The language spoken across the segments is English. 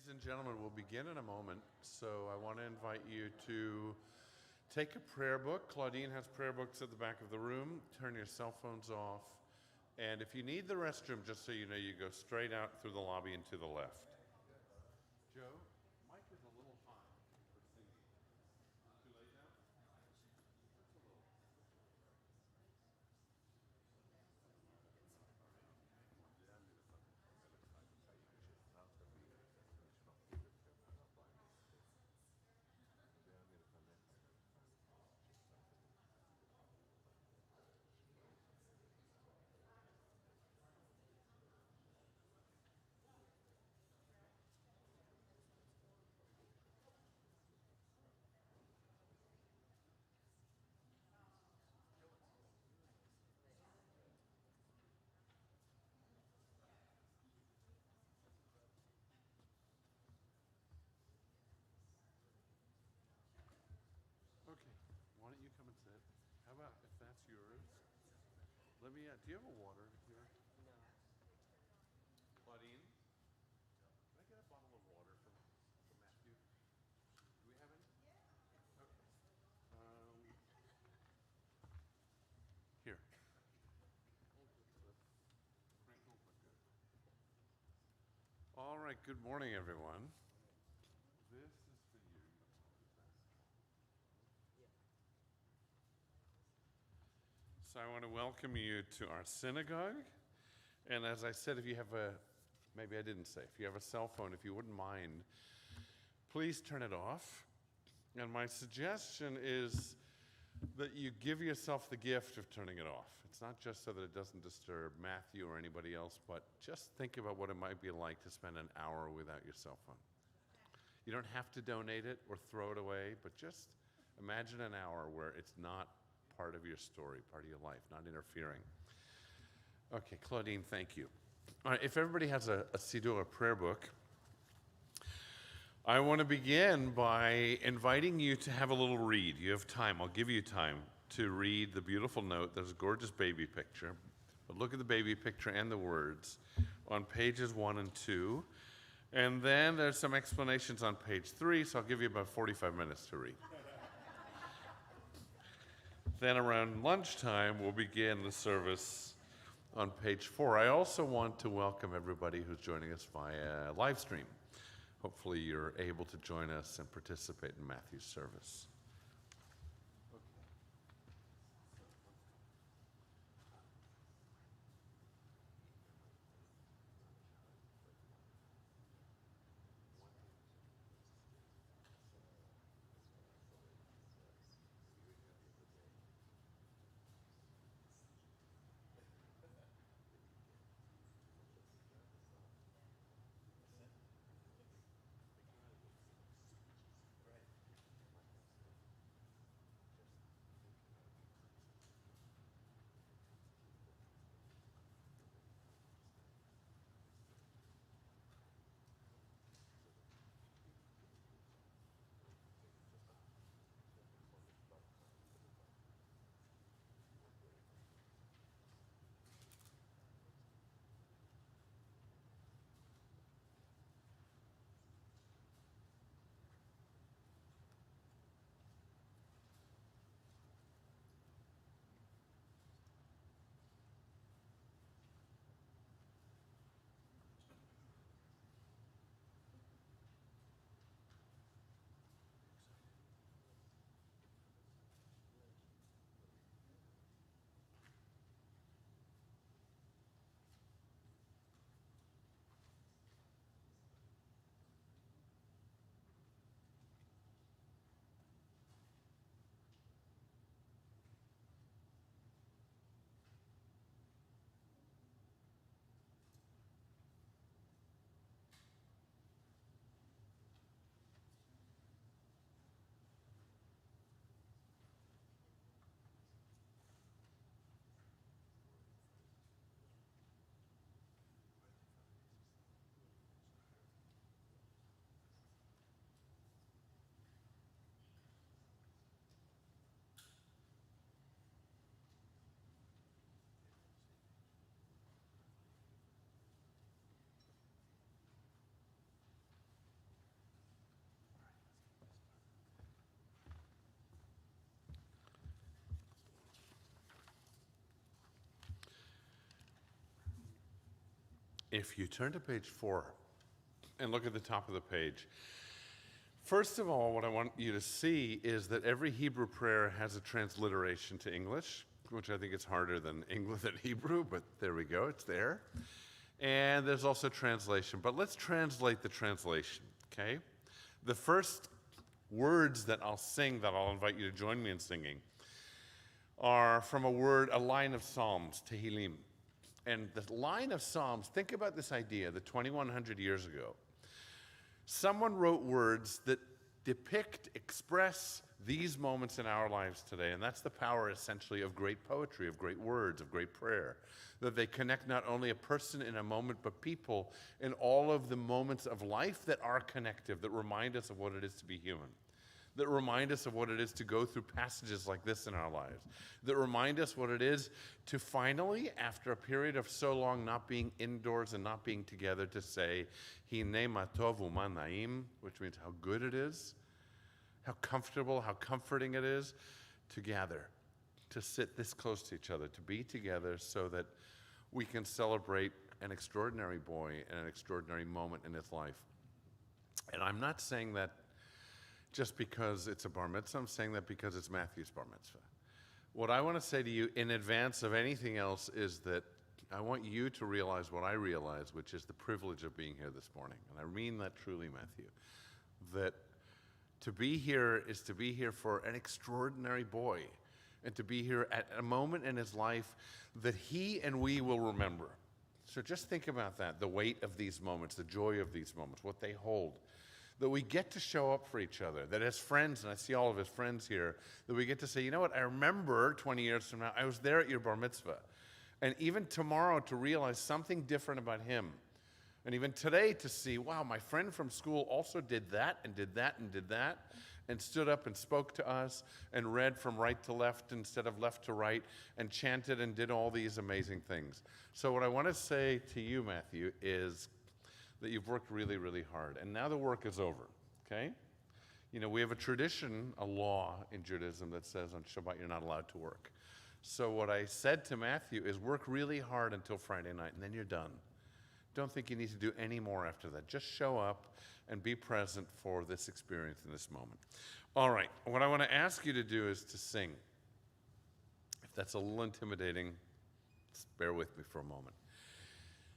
Ladies and gentlemen, we'll begin in a moment, so I want to invite you to take a prayer book. Claudine has prayer books at the back of the room. Turn your cell phones off. And if you need the restroom, just so you know, you go straight out through the lobby and to the left. Joe, mic is a little high for singing. Too late now? Okay, why don't you come and sit? How about if that's yours? Let me, do you have a water here? Claudine, can I get a bottle of water from Matthew? Do we have any? Okay. Here. All right, good morning, everyone. This is for you. So I want to welcome you to our synagogue. And as I said, if you have maybe I didn't say, if you have a cell phone, if you wouldn't mind, please turn it off. And my suggestion is that you give yourself the gift of turning it off. It's not just so that it doesn't disturb Matthew or anybody else, but just think about what it might be like to spend an hour without your cell phone. You don't have to donate it or throw it away, but just imagine an hour where it's not part of your story, part of your life, not interfering. Okay, Claudine, thank you. All right, if everybody has a Siddur, a prayer book, I want to begin by inviting you to have a little read. You have time. I'll give you time to read the beautiful note. There's a gorgeous baby picture. But look at the baby picture and the words on pages 1 and 2. And then there's some explanations on page 3, so I'll give you about 45 minutes to read. Then around lunchtime, we'll begin the service on page 4. I also want to welcome everybody who's joining us via live stream. Hopefully you're able to join us and participate in Matthew's service. if you turn to page 4 and look at the top of the page, first of all, what I want you to see is that every Hebrew prayer has a transliteration to English, which I think is harder than English than Hebrew, but there we go, it's there. And there's also translation, but let's translate the translation, okay? The first words that I'll sing, that I'll invite you to join me in singing, are from a line of Psalms, Tehillim. And the line of Psalms, think about this idea that 2,100 years ago, someone wrote words that depict, express these moments in our lives today. And that's the power, essentially, of great poetry, of great words, of great prayer. That they connect not only a person in a moment, but people in all of the moments of life that are connective, that remind us of what it is to be human. That remind us of what it is to go through passages like this in our lives. That remind us what it is to finally, after a period of so long not being indoors and not being together, to say, Hinei ma tov u'ma na'im, which means how good it is, how comfortable, how comforting it is to gather, to sit this close to each other, to be together so that we can celebrate an extraordinary boy and an extraordinary moment in his life. And I'm not saying that just because it's a bar mitzvah, I'm saying that because it's Matthew's bar mitzvah. What I want to say to you in advance of anything else is that I want you to realize what I realize, which is the privilege of being here this morning. And I mean that truly, Matthew. That to be here is to be here for an extraordinary boy, and to be here at a moment in his life that he and we will remember. So just think about that, the weight of these moments, the joy of these moments, what they hold. That we get to show up for each other, that as friends, and I see all of his friends here, that we get to say, you know what, I remember 20 years from now, I was there at your bar mitzvah. And even tomorrow to realize something different about him. And even today to see, wow, my friend from school also did that and did that and did that, and stood up and spoke to us and read from right to left instead of left to right and chanted and did all these amazing things. So what I want to say to you, Matthew, is that you've worked really, really hard. And now the work is over, okay? You know, we have a tradition, a law in Judaism that says on Shabbat you're not allowed to work. So what I said to Matthew is work really hard until Friday night, and then you're done. Don't think you need to do any more after that. Just show up and be present for this experience in this moment. All right, what I want to ask you to do is to sing. If that's a little intimidating, just bear with me for a moment.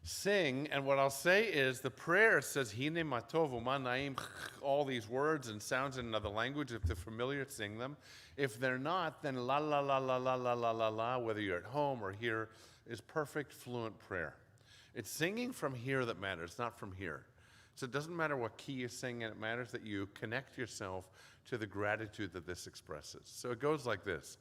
Sing, and what I'll say is the prayer says, Hinei ma tov u'ma na'im, all these words and sounds in another language. If they're familiar, sing them. If they're not, then la la la la la la la la la, whether you're at home or here, is perfect, fluent prayer. It's singing from here that matters, not from here. So it doesn't matter what key you sing in, it matters that you connect yourself to the gratitude that this expresses. So it goes like this.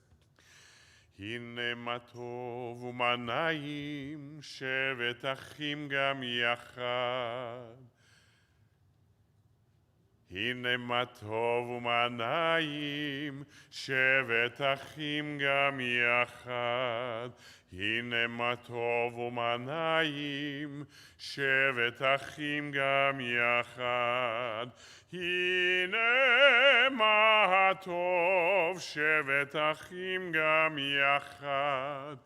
Hinei ma tov u'ma na'im, shevet achim gam yachad. Hinei ma tov u'ma na'im, shevet achim gam yachad. Hinei ma tov u'ma na'im, shevet achim gam yachad. Hinei ma tov, shevet achim gam yachad.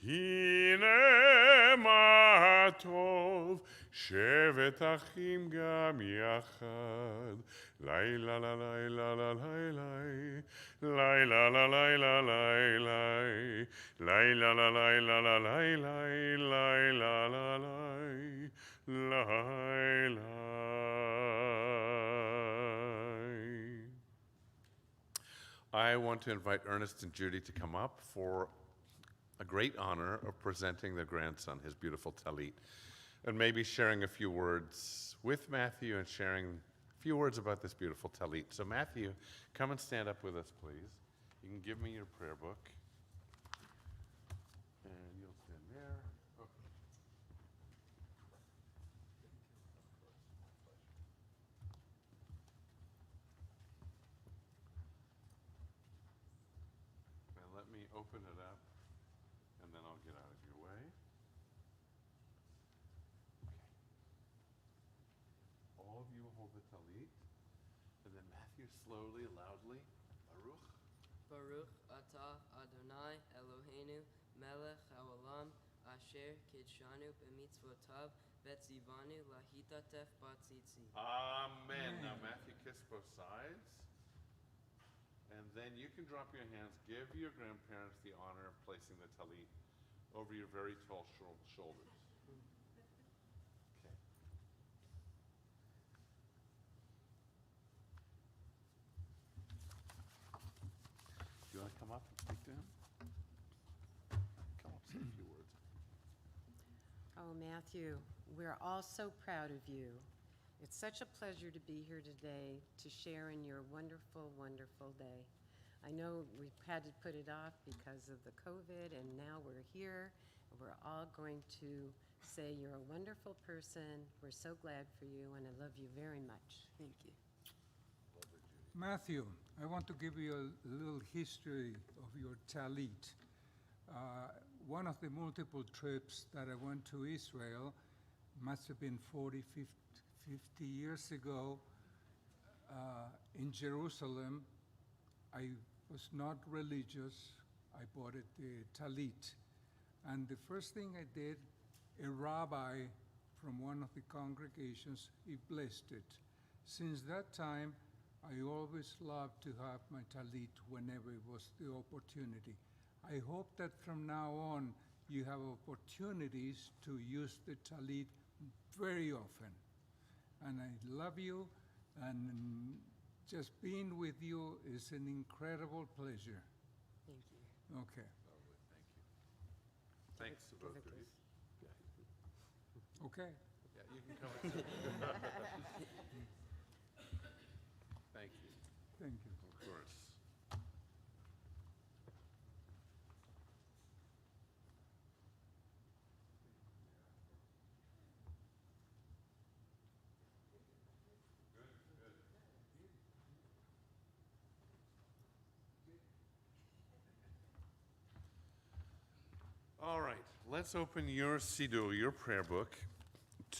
Hinei ma tov, shevet achim gam yachad. Lai la la lai la la lai lai. Lai la la lai la lai lai. Lai la la lai la la lai lai. Lai la la lai. Lai lai. I want to invite Ernest and Judy to come up for a great honor of presenting their grandson, his beautiful talit, and maybe sharing a few words with Matthew and sharing a few words about this beautiful talit. So Matthew, come and stand up with us, please. You can give me your prayer book. And you'll stand there. Okay. And let me open it up, and then I'll get out of your way. Okay. All of you hold the talit, and then Matthew slowly, loudly, Baruch. Baruch atah Adonai Eloheinu melech haolam asher kidshanu b'mitzvotav Betzivanu lahitatef batzitzi. Amen. Now, Matthew, kiss both sides. And then you can drop your hands. Give your grandparents the honor of placing the talit over your very tall shoulders. Okay. Do you want to come up and speak to him? Come up, say a few words. Oh, Matthew, we're all so proud of you. It's such a pleasure to be here today to share in your wonderful, wonderful day. I know we've had to put it off because of the COVID, and now we're here. We're all going to say you're a wonderful person. We're so glad for you, and I love you very much. Thank you. Matthew, I want to give you a little history of your talit. One of the multiple trips that I went to Israel must have been 40, 50 years ago. In Jerusalem, I was not religious. I bought it, the talit. And the first thing I did, a rabbi from one of the congregations, he blessed it. Since that time, I always loved to have my talit whenever it was the opportunity. I hope that from now on, you have opportunities to use the talit very often. And I love you, and just being with you is an incredible pleasure. Thank you. Okay. Lovely, thank you. Thanks to both of you. Okay. Yeah, you can come and sit. Thank you. Thank you. Of course. All right, let's open your Siddur, your prayer book,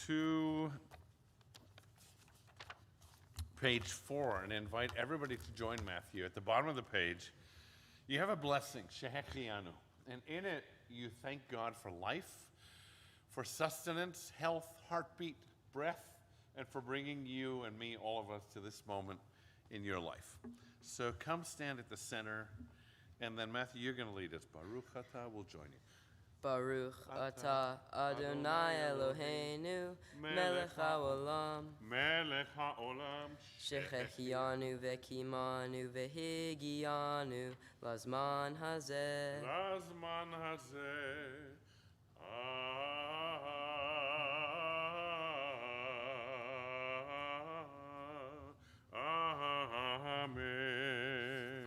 to page 4 and invite everybody to join Matthew. At the bottom of the page, you have a blessing, Shehechianu, and in it you thank God for life, for sustenance, health, heartbeat, breath, and for bringing you and me, all of us, to this moment in your life. So come stand at the center, and then Matthew, you're going to lead us. Baruch atah will join you. Baruch atah Adonai Eloheinu melech haolam Melech haolam shechechianu vekimanu vehigianu lazman hazeh. lazman hazeh. Amen.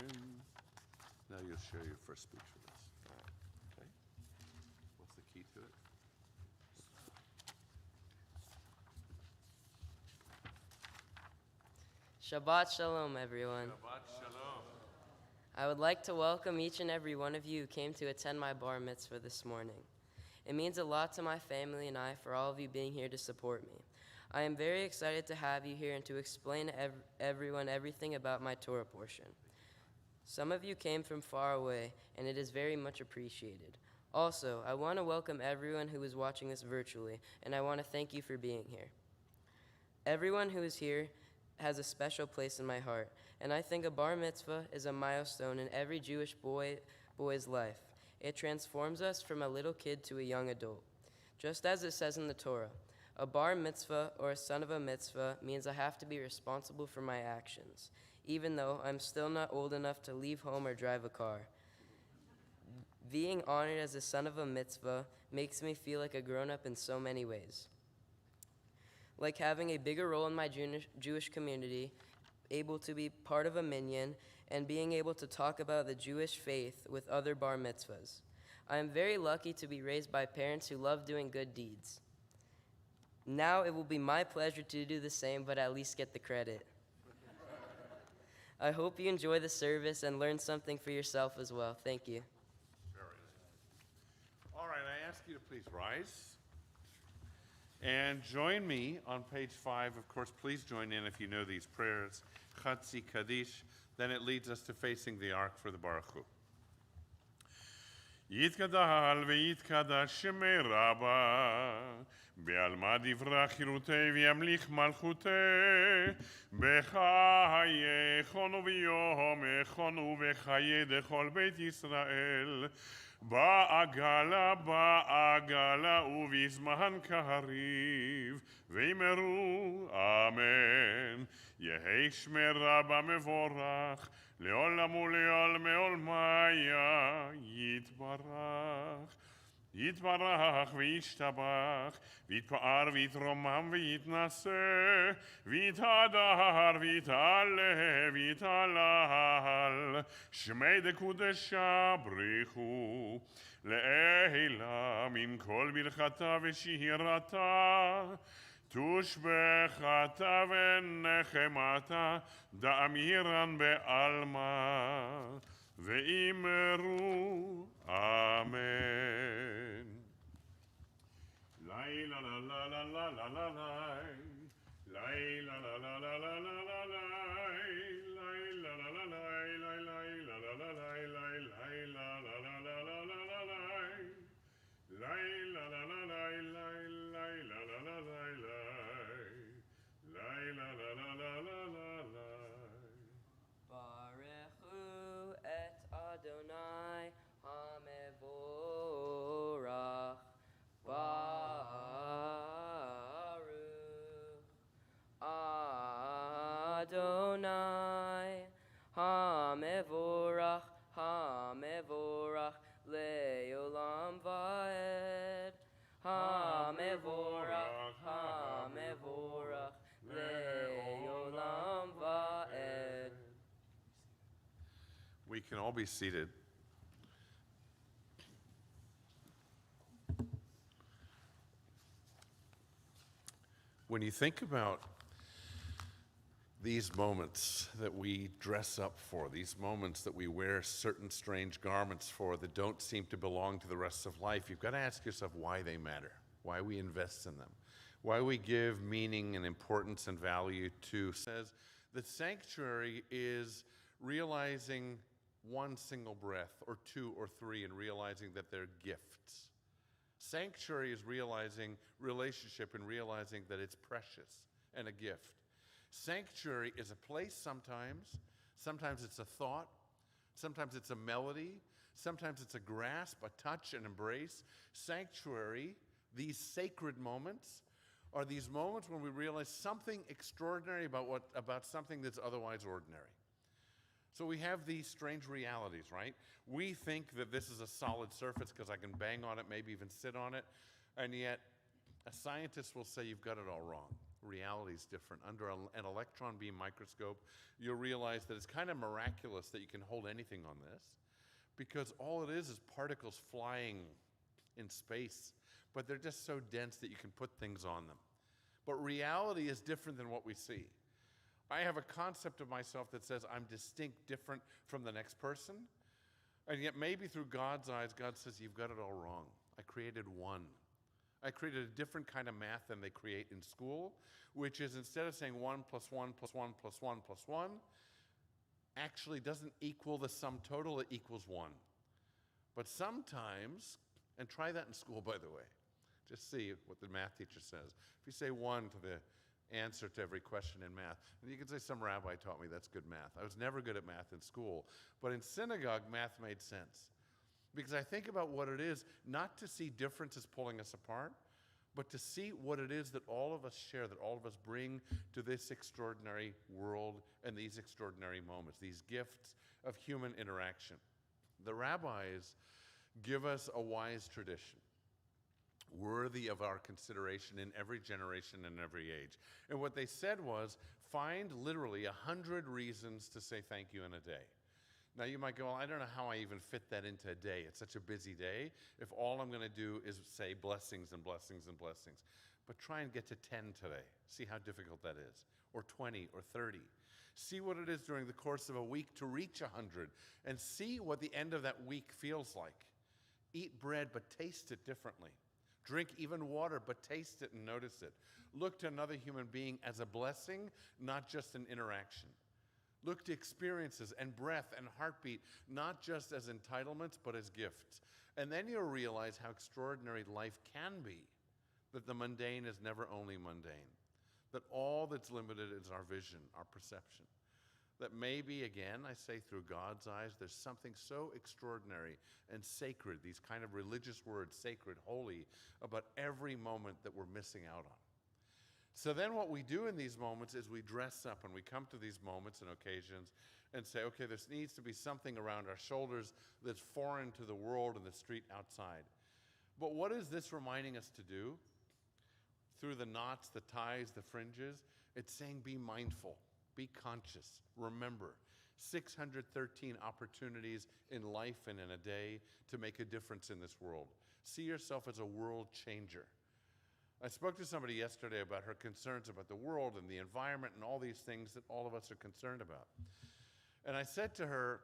Now you'll share your first speech with us. Okay? What's the key to it? Shabbat Shalom, everyone. Shabbat shalom. I would like to welcome each and every one of you who came to attend my bar mitzvah this morning. It means a lot to my family and I for all of you being here to support me. I am very excited to have you here and to explain to everyone everything about my Torah portion. Some of you came from far away, and it is very much appreciated. Also, I want to welcome everyone who is watching this virtually, and I want to thank you for being here. Everyone who is here has a special place in my heart, and I think a bar mitzvah is a milestone in every Jewish boy's life. It transforms us from a little kid to a young adult. Just as it says in the Torah, a bar mitzvah or a son of a mitzvah means I have to be responsible for my actions, even though I'm still not old enough to leave home or drive a car. Being honored as a son of a mitzvah makes me feel like a grown-up in so many ways. Like having a bigger role in my Jewish community, able to be part of a minyan, and being able to talk about the Jewish faith with other bar mitzvahs. I am very lucky to be raised by parents who love doing good deeds. Now it will be my pleasure to do the same, but at least get the credit. I hope you enjoy the service and learn something for yourself as well. Thank you. Very nice. All right, I ask you to please rise and join me on page 5. Of course, please join in if you know these prayers. Chatzi Kaddish. Then it leads us to facing the ark for the Baruch Hu. יתגדל ויתקדש שמי רבה, בעלמא דברה חירותי וימליך מלכותי, בחייכון וביומכון ובחיי דכל בית ישראל, בעגלה ובזמן קריב, ואמרו אמן. יהי שמי רבה מבורך, לעולם ולעולמי עולמיה יתברך. יתברך וישתבח, ויתפאר ויתרומם ויתנשא, ויתהדר ויתעלה ויתהלל, שמי דקודשה בריחו, לעילה מן כל ברכתה ושירתה, תושבחתה ונחמתה, דאמירן בעלמא, ואמרו אמן. לילה לה לה לה לה לה לה לה, לילה לה לה לה לה לה לה לה, לילה לה לה לה לה לילה לה לה לה לילה לה לה לה לה לה לה לה, לילה לה לה לה לילה לה לה לה לה לה, לילה לה לה לה לה לה לה. Barechu et Adonai HaMevorach. Baruch Adonai HaMevorach, HaMevorach le'olam va'ed. HaMevorach, HaMevorach le'olam va'ed. We can all be seated. When you think about these moments that we dress up for, these moments that we wear certain strange garments for that don't seem to belong to the rest of life, you've got to ask yourself why they matter, why we invest in them, why we give meaning and importance and value to. It says that sanctuary is realizing one single breath or two or three and realizing that they're gifts. Sanctuary is realizing relationship and realizing that it's precious and a gift. Sanctuary is a place sometimes it's a thought, sometimes it's a melody, sometimes it's a grasp, a touch, an embrace. Sanctuary, these sacred moments, are these moments when we realize something extraordinary about something that's otherwise ordinary. So we have these strange realities, right? We think that this is a solid surface because I can bang on it, maybe even sit on it, and yet a scientist will say you've got it all wrong. Reality is different. Under an electron beam microscope, you'll realize that it's kind of miraculous that you can hold anything on this, because all it is particles flying in space, but they're just so dense that you can put things on them. But reality is different than what we see. I have a concept of myself that says I'm distinct, different from the next person, and yet maybe through God's eyes, God says, you've got it all wrong. I created one. I created a different kind of math than they create in school, which is instead of saying 1 plus 1 plus 1 plus 1 plus 1, actually doesn't equal the sum total, it equals 1. But sometimes, and try that in school, by the way, just see what the math teacher says. If you say 1 to the answer to every question in math, and you can say some rabbi taught me that's good math. I was never good at math in school, but in synagogue, math made sense. Because I think about what it is, not to see differences pulling us apart, but to see what it is that all of us share, that all of us bring to this extraordinary world and these extraordinary moments, these gifts of human interaction. The rabbis give us a wise tradition, worthy of our consideration in every generation and every age. And what they said was, find literally 100 reasons to say thank you in a day. Now you might go, well, I don't know how I even fit that into a day. It's such a busy day. If all I'm going to do is say blessings and blessings and blessings. But try and get to 10 today. See how difficult that is. Or 20 or 30. See what it is during the course of a week to reach 100. And see what the end of that week feels like. Eat bread, but taste it differently. Drink even water, but taste it and notice it. Look to another human being as a blessing, not just an interaction. Look to experiences and breath and heartbeat, not just as entitlements, but as gifts. And then you'll realize how extraordinary life can be, that the mundane is never only mundane, that all that's limited is our vision, our perception. That maybe, again, I say through God's eyes, there's something so extraordinary and sacred, these kind of religious words, sacred, holy, about every moment that we're missing out on. So then what we do in these moments is we dress up and we come to these moments and occasions and say, okay, there needs to be something around our shoulders that's foreign to the world and the street outside. But what is this reminding us to do? Through the knots, the ties, the fringes, it's saying be mindful, be conscious, remember. 613 opportunities in life and in a day to make a difference in this world. See yourself as a world changer. I spoke to somebody yesterday about her concerns about the world and the environment and all these things that all of us are concerned about. And I said to her,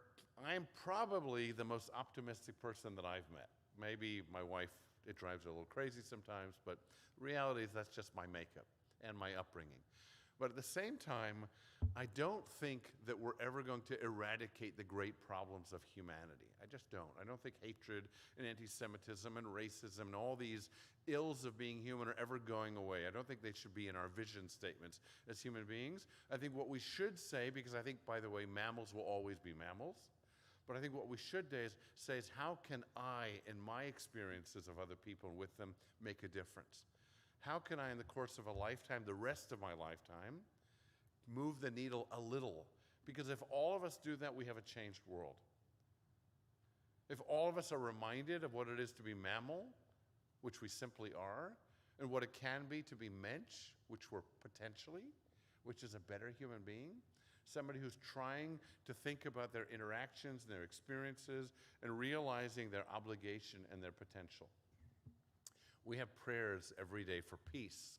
I'm probably the most optimistic person that I've met. Maybe my wife, it drives her a little crazy sometimes, but the reality is that's just my makeup and my upbringing. But at the same time, I don't think that we're ever going to eradicate the great problems of humanity. I just don't. I don't think hatred and anti-Semitism and racism and all these ills of being human are ever going away. I don't think they should be in our vision statements as human beings. I think what we should say, because I think, by the way, mammals will always be mammals, but I think what we should say is how can I, in my experiences of other people and with them, make a difference? How can I, in the course of a lifetime, the rest of my lifetime, move the needle a little? Because if all of us do that, we have a changed world. If all of us are reminded of what it is to be mammal, which we simply are, and what it can be to be mensch, which we're potentially, which is a better human being, somebody who's trying to think about their interactions and their experiences and realizing their obligation and their potential. We have prayers every day for peace.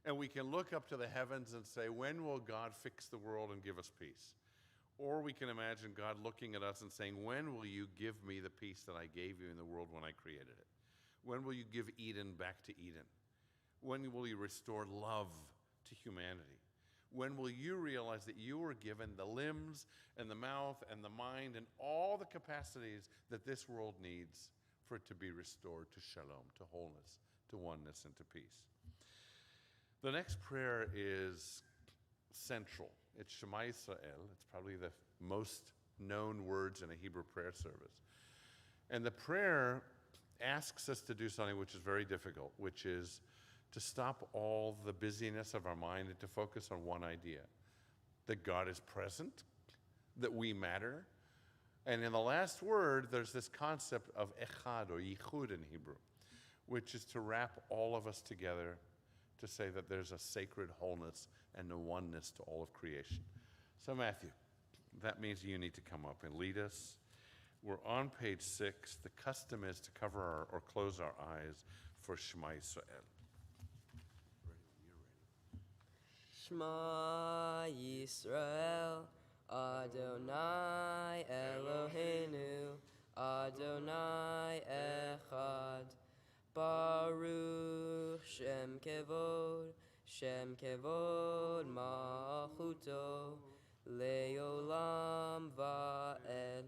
And we can look up to the heavens and say, when will God fix the world and give us peace? Or we can imagine God looking at us and saying, when will you give me the peace that I gave you in the world when I created it? When will you give Eden back to Eden? When will you restore love to humanity? When will you realize that you were given the limbs and the mouth and the mind and all the capacities that this world needs for it to be restored to shalom, to wholeness, to oneness, and to peace? The next prayer is central. It's Shema Yisrael. It's probably the most known words in a Hebrew prayer service. And the prayer asks us to do something which is very difficult, which is to stop all the busyness of our mind and to focus on one idea, that God is present, that we matter. And in the last word, there's this concept of echad or yichud in Hebrew, which is to wrap all of us together to say that there's a sacred wholeness and a oneness to all of creation. So Matthew, that means you need to come up and lead us. We're on page 6. The custom is to cover or close our eyes for Shema Yisrael. Shema Yisrael, Adonai Eloheinu, Adonai Echad. Baruch Shem Kevod Malchuto, Leolam Va'ed.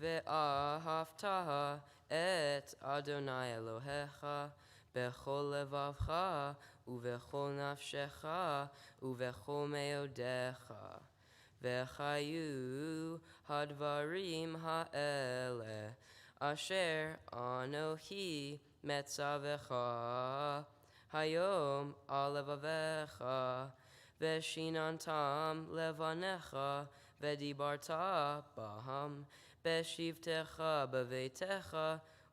Ve'ahavta et Adonai Elohecha bechol levavcha uvechol nafshecha uvechol meodecha. V'chayu hadvarim ha'ele asher anochi metzavecha hayom alevavecha v'shinantam levanecha v'dibarta baham b'shivtecha b'veitecha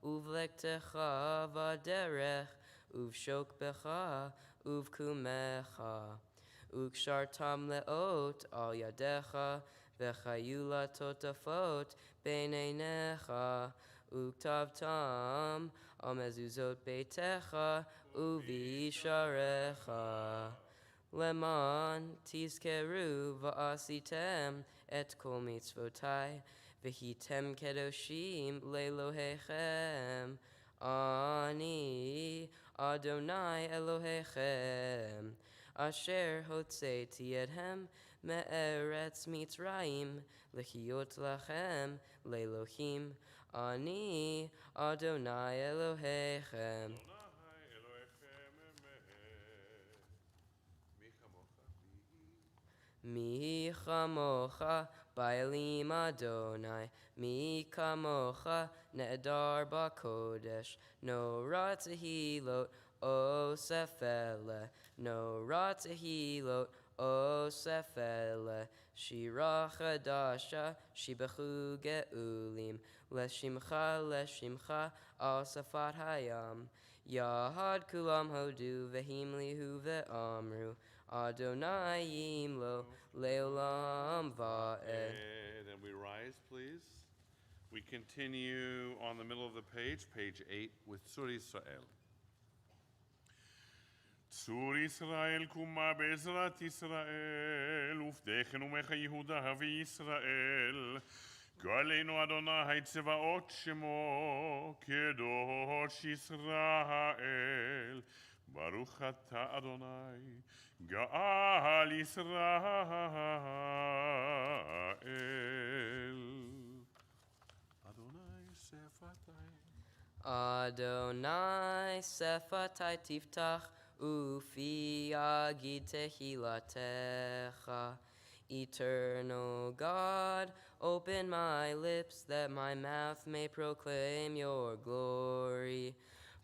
uvlektecha v'derech uvshokbecha uvkumecha Ukshartam leot al yadecha, v'chayu totafot beineinecha, uktavtam al mezuzot beitecha, uvisharecha. Leman tizkeru va'asitem et kol mitzvotai, v'hitem kedoshim lelohechem. Ani Adonai Elohechem, asher hotzeiti ethem me'eretz Mitzrayim, lechiyot lachem le'elohim. Ani Adonai Elohechem. Adonai Elohechem emet. Mi chamocha ba'elim Adonai, mi kamocha ne'edar ba'kodesh, no ratahilot o sefele, no ratahilot o sefele, shira chadasha shibachu geulim, leshimcha al safat hayam, yahad kulam hodu vehimlihu ve'amru, Adonai yimlo leolam va'ed. And we rise, please. We continue on the middle of the page 8, with Tzur Yisrael. Tzur Yisrael kuma be'ezrat Yisrael, ufdechenu mecha Yehuda v'Yisrael. Go'aleinu Adonai tzevaot shemo, kedosh Yisrael. Baruch ata Adonai, Ga'al Yisrael. Adonai sefatai. Adonai sefatai tiftach, ufi agid tehilatecha. Eternal God, open my lips that my mouth may proclaim your glory.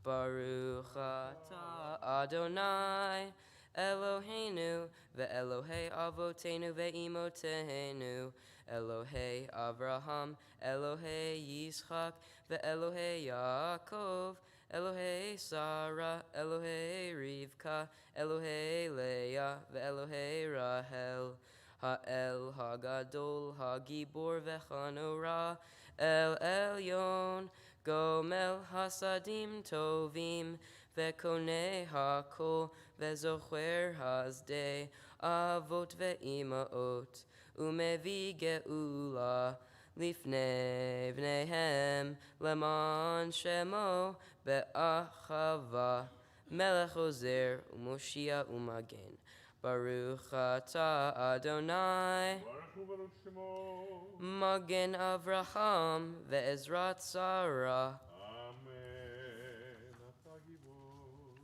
Baruch atah Adonai Eloheinu ve'Elohei avotenu ve'imotenu, Elohei Avraham, Elohei Yitzchak, ve'Elohei Yaakov, Elohei Sarah, Elohei Rivka, Elohei Leah, ve'Elohei Rahel, Ha'el Hagadol, Hagibor ve'Chanora, El Elyon, Gomel Hasadim Tovim, ve'Konei HaKol, ve'Zocher Hasdei, Avot ve'imaot, umevi geula, lifnei vneihem, leman shemo, be'achava, melech ozer, umoshia umagen. Baruch atah Adonai, Baruch Shemo. Magen Avraham, ve'ezrat Sarah. Amen. Ata gibor.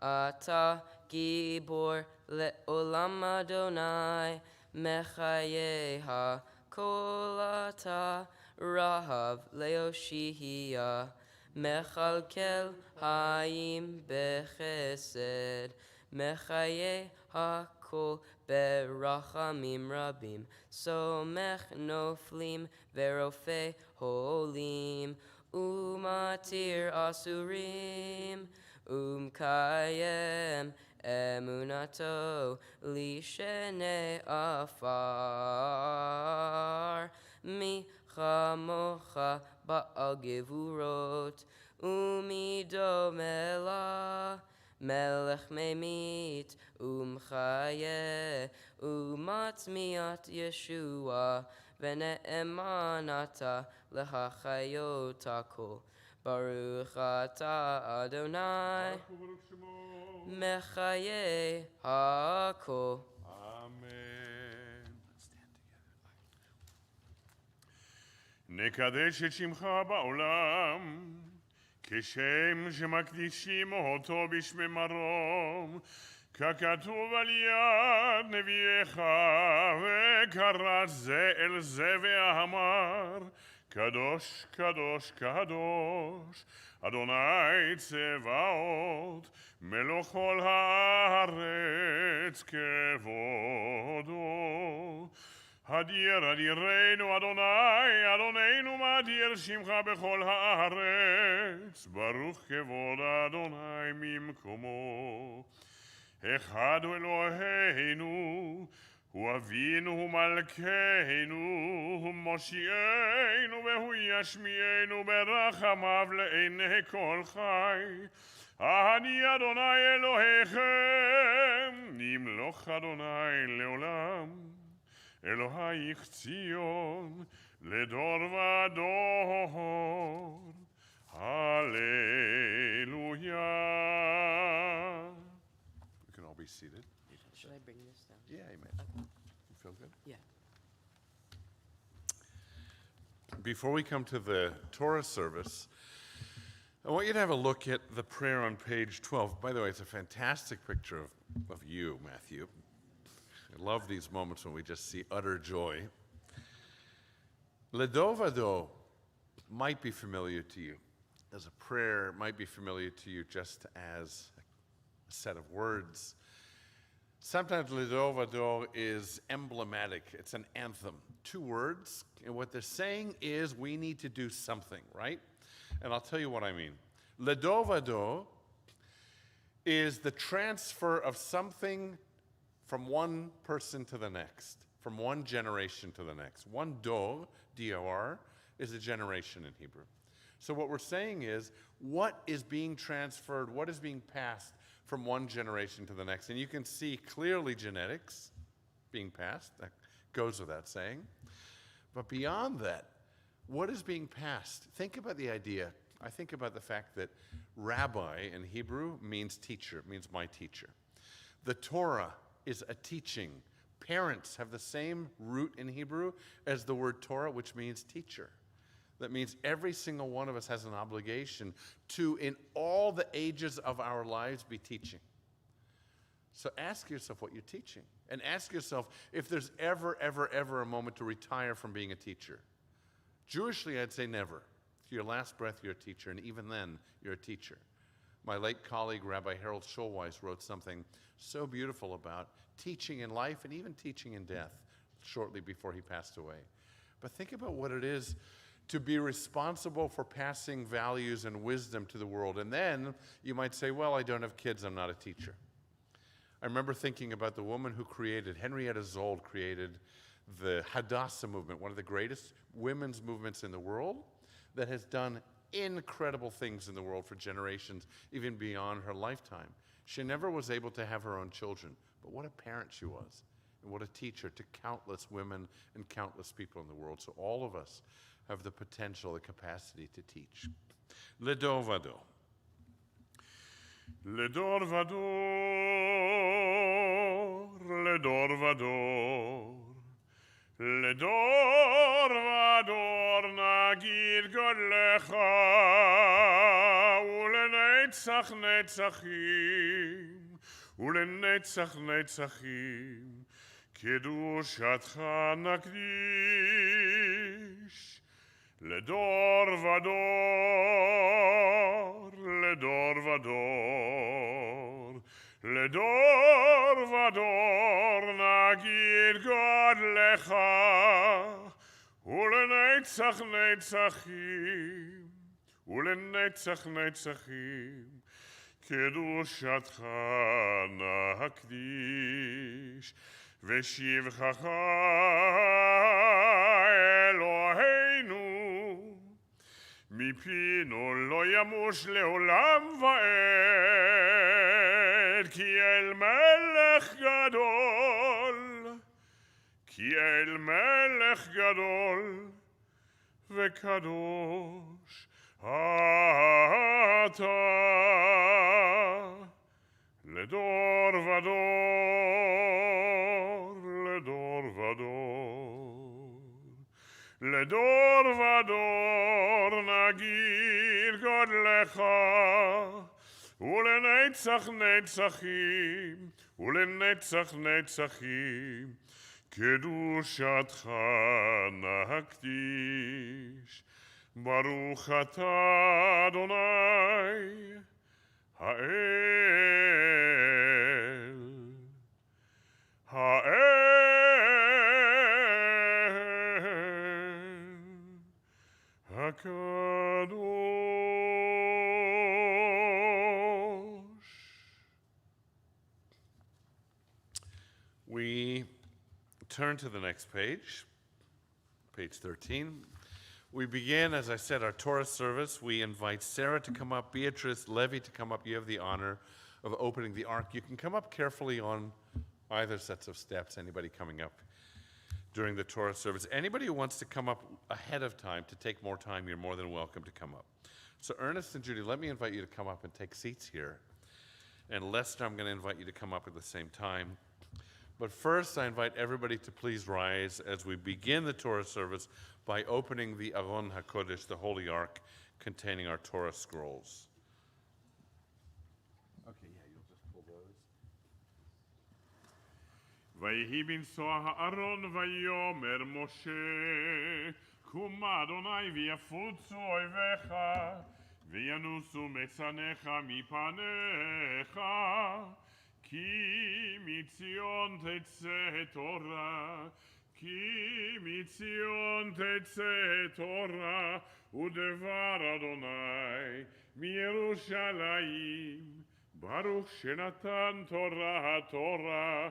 Ata gibor le'olam Adonai, mechayeha kol ata rahav le'oshihia, mechalkel hayim bechesed, mechaye hakol berachamim rabim, somech noflim verofe holim, umatir asurim, kayem emunato lishene afar, mi chamocha ba'al gevurot, umidomela melech memit, chaye, umatzmiat Yeshua, vene'emanata lehachayot hakol. Baruch atah Adonai, Baruch Shemo. mechaye hakol. Amen. Let's stand together. נקדש את שמך בעולם, כשם שמקדישים אותו בשמי מרום, ככתוב על יד נביאך, וקרא זה אל זה ואמר, קדוש, קדוש, קדוש, אדוני צבאות, מלוך כל הארץ כבודו. הדיר אדירנו אדוני, אדוננו מדיר שמך בכל הארץ, ברוך כבוד אדוני ממקומו. אחד הוא אלוהינו, הוא אבינו, הוא מלכנו, הוא מושיענו והוא ישמיענו ברחמיו לעיני כל חי. אני אדוני אלוהיכם, נמלוך אדוני לעולם. אלוהיך ציון לדור ודור. Hallelujah. You can all be seated. Should I bring this down? Yeah, you may. You feel good? Yeah. Before we come to the Torah service, I want you to have a look at the prayer on page 12. By the way, it's a fantastic picture of you, Matthew. I love these moments when we just see utter joy. Ledovado might be familiar to you as a prayer, might be familiar to you just as a set of words. Sometimes Ledovado is emblematic. It's an anthem. 2 words, and what they're saying is we need to do something, right? And I'll tell you what I mean. Ledovado is the transfer of something from one person to the next, from one generation to the next. One dor, D-O-R, is a generation in Hebrew. So what we're saying is, what is being transferred, what is being passed from one generation to the next? And you can see clearly genetics being passed. That goes without saying. But beyond that, what is being passed? Think about the idea. I think about the fact that rabbi in Hebrew means teacher, it means my teacher. The Torah is a teaching. Parents have the same root in Hebrew as the word Torah, which means teacher. That means every single one of us has an obligation to, in all the ages of our lives, be teaching. So ask yourself what you're teaching. And ask yourself if there's ever a moment to retire from being a teacher. Jewishly, I'd say never. To your last breath, you're a teacher, and even then, you're a teacher. My late colleague, Rabbi Harold Schulweis, wrote something so beautiful about teaching in life and even teaching in death shortly before he passed away. But think about what it is to be responsible for passing values and wisdom to the world. And then you might say, well, I don't have kids, I'm not a teacher. I remember thinking about the woman who Henrietta Zold created the Hadassah movement, one of the greatest women's movements in the world, that has done incredible things in the world for generations, even beyond her lifetime. She never was able to have her own children, but what a parent she was, and what a teacher to countless women and countless people in the world. So all of us have the potential, the capacity to teach. Ledovado. Ledor vador, ledor vador, ledor vador nagid godlecha, ulenetzach netzachim, ulenetzach netzachim, kedushatcha nakdish, ledor vador, ledor vador, ledor vador nagid God lecha, ulenetzach netzachim, ulenetzach netzachim, kedushatcha nakdish, veshivchacha Eloheinu, מפינו לא ימוש לעולם ועד, כי אל מלך גדול, כי אל מלך גדול וקדוש אתה, לדור ודור, לדור ודור, לדור ודור נגיד גודלך, ולנצח נצחים, ולנצח נצחים, קדושתך נקדיש. ברוך אתה אדוני האל, הקדוש. We turn to the next page, page 13. We begin, as I said, our Torah service. We invite Sarah to come up, Beatrice, Levy to come up. You have the honor of opening the ark. You can come up carefully on either sets of steps, anybody coming up during the Torah service. Anybody who wants to come up ahead of time to take more time, you're more than welcome to come up. So Ernest and Judy, let me invite you to come up and take seats here. And Lester, I'm going to invite you to come up at the same time. But first, I invite everybody to please rise as we begin the Torah service by opening the Aron HaKodesh, the Holy Ark, containing our Torah scrolls. Okay, yeah, you'll just pull those. ויהי בנסוע הארון ויאמר משה קום אדוני ויפוצו אויביך וינוסו מצניך מפניך כי מציון תצא תורה כי מציון תצא תורה ודבר אדוני מירושלים ברוך שנתן תורה התורה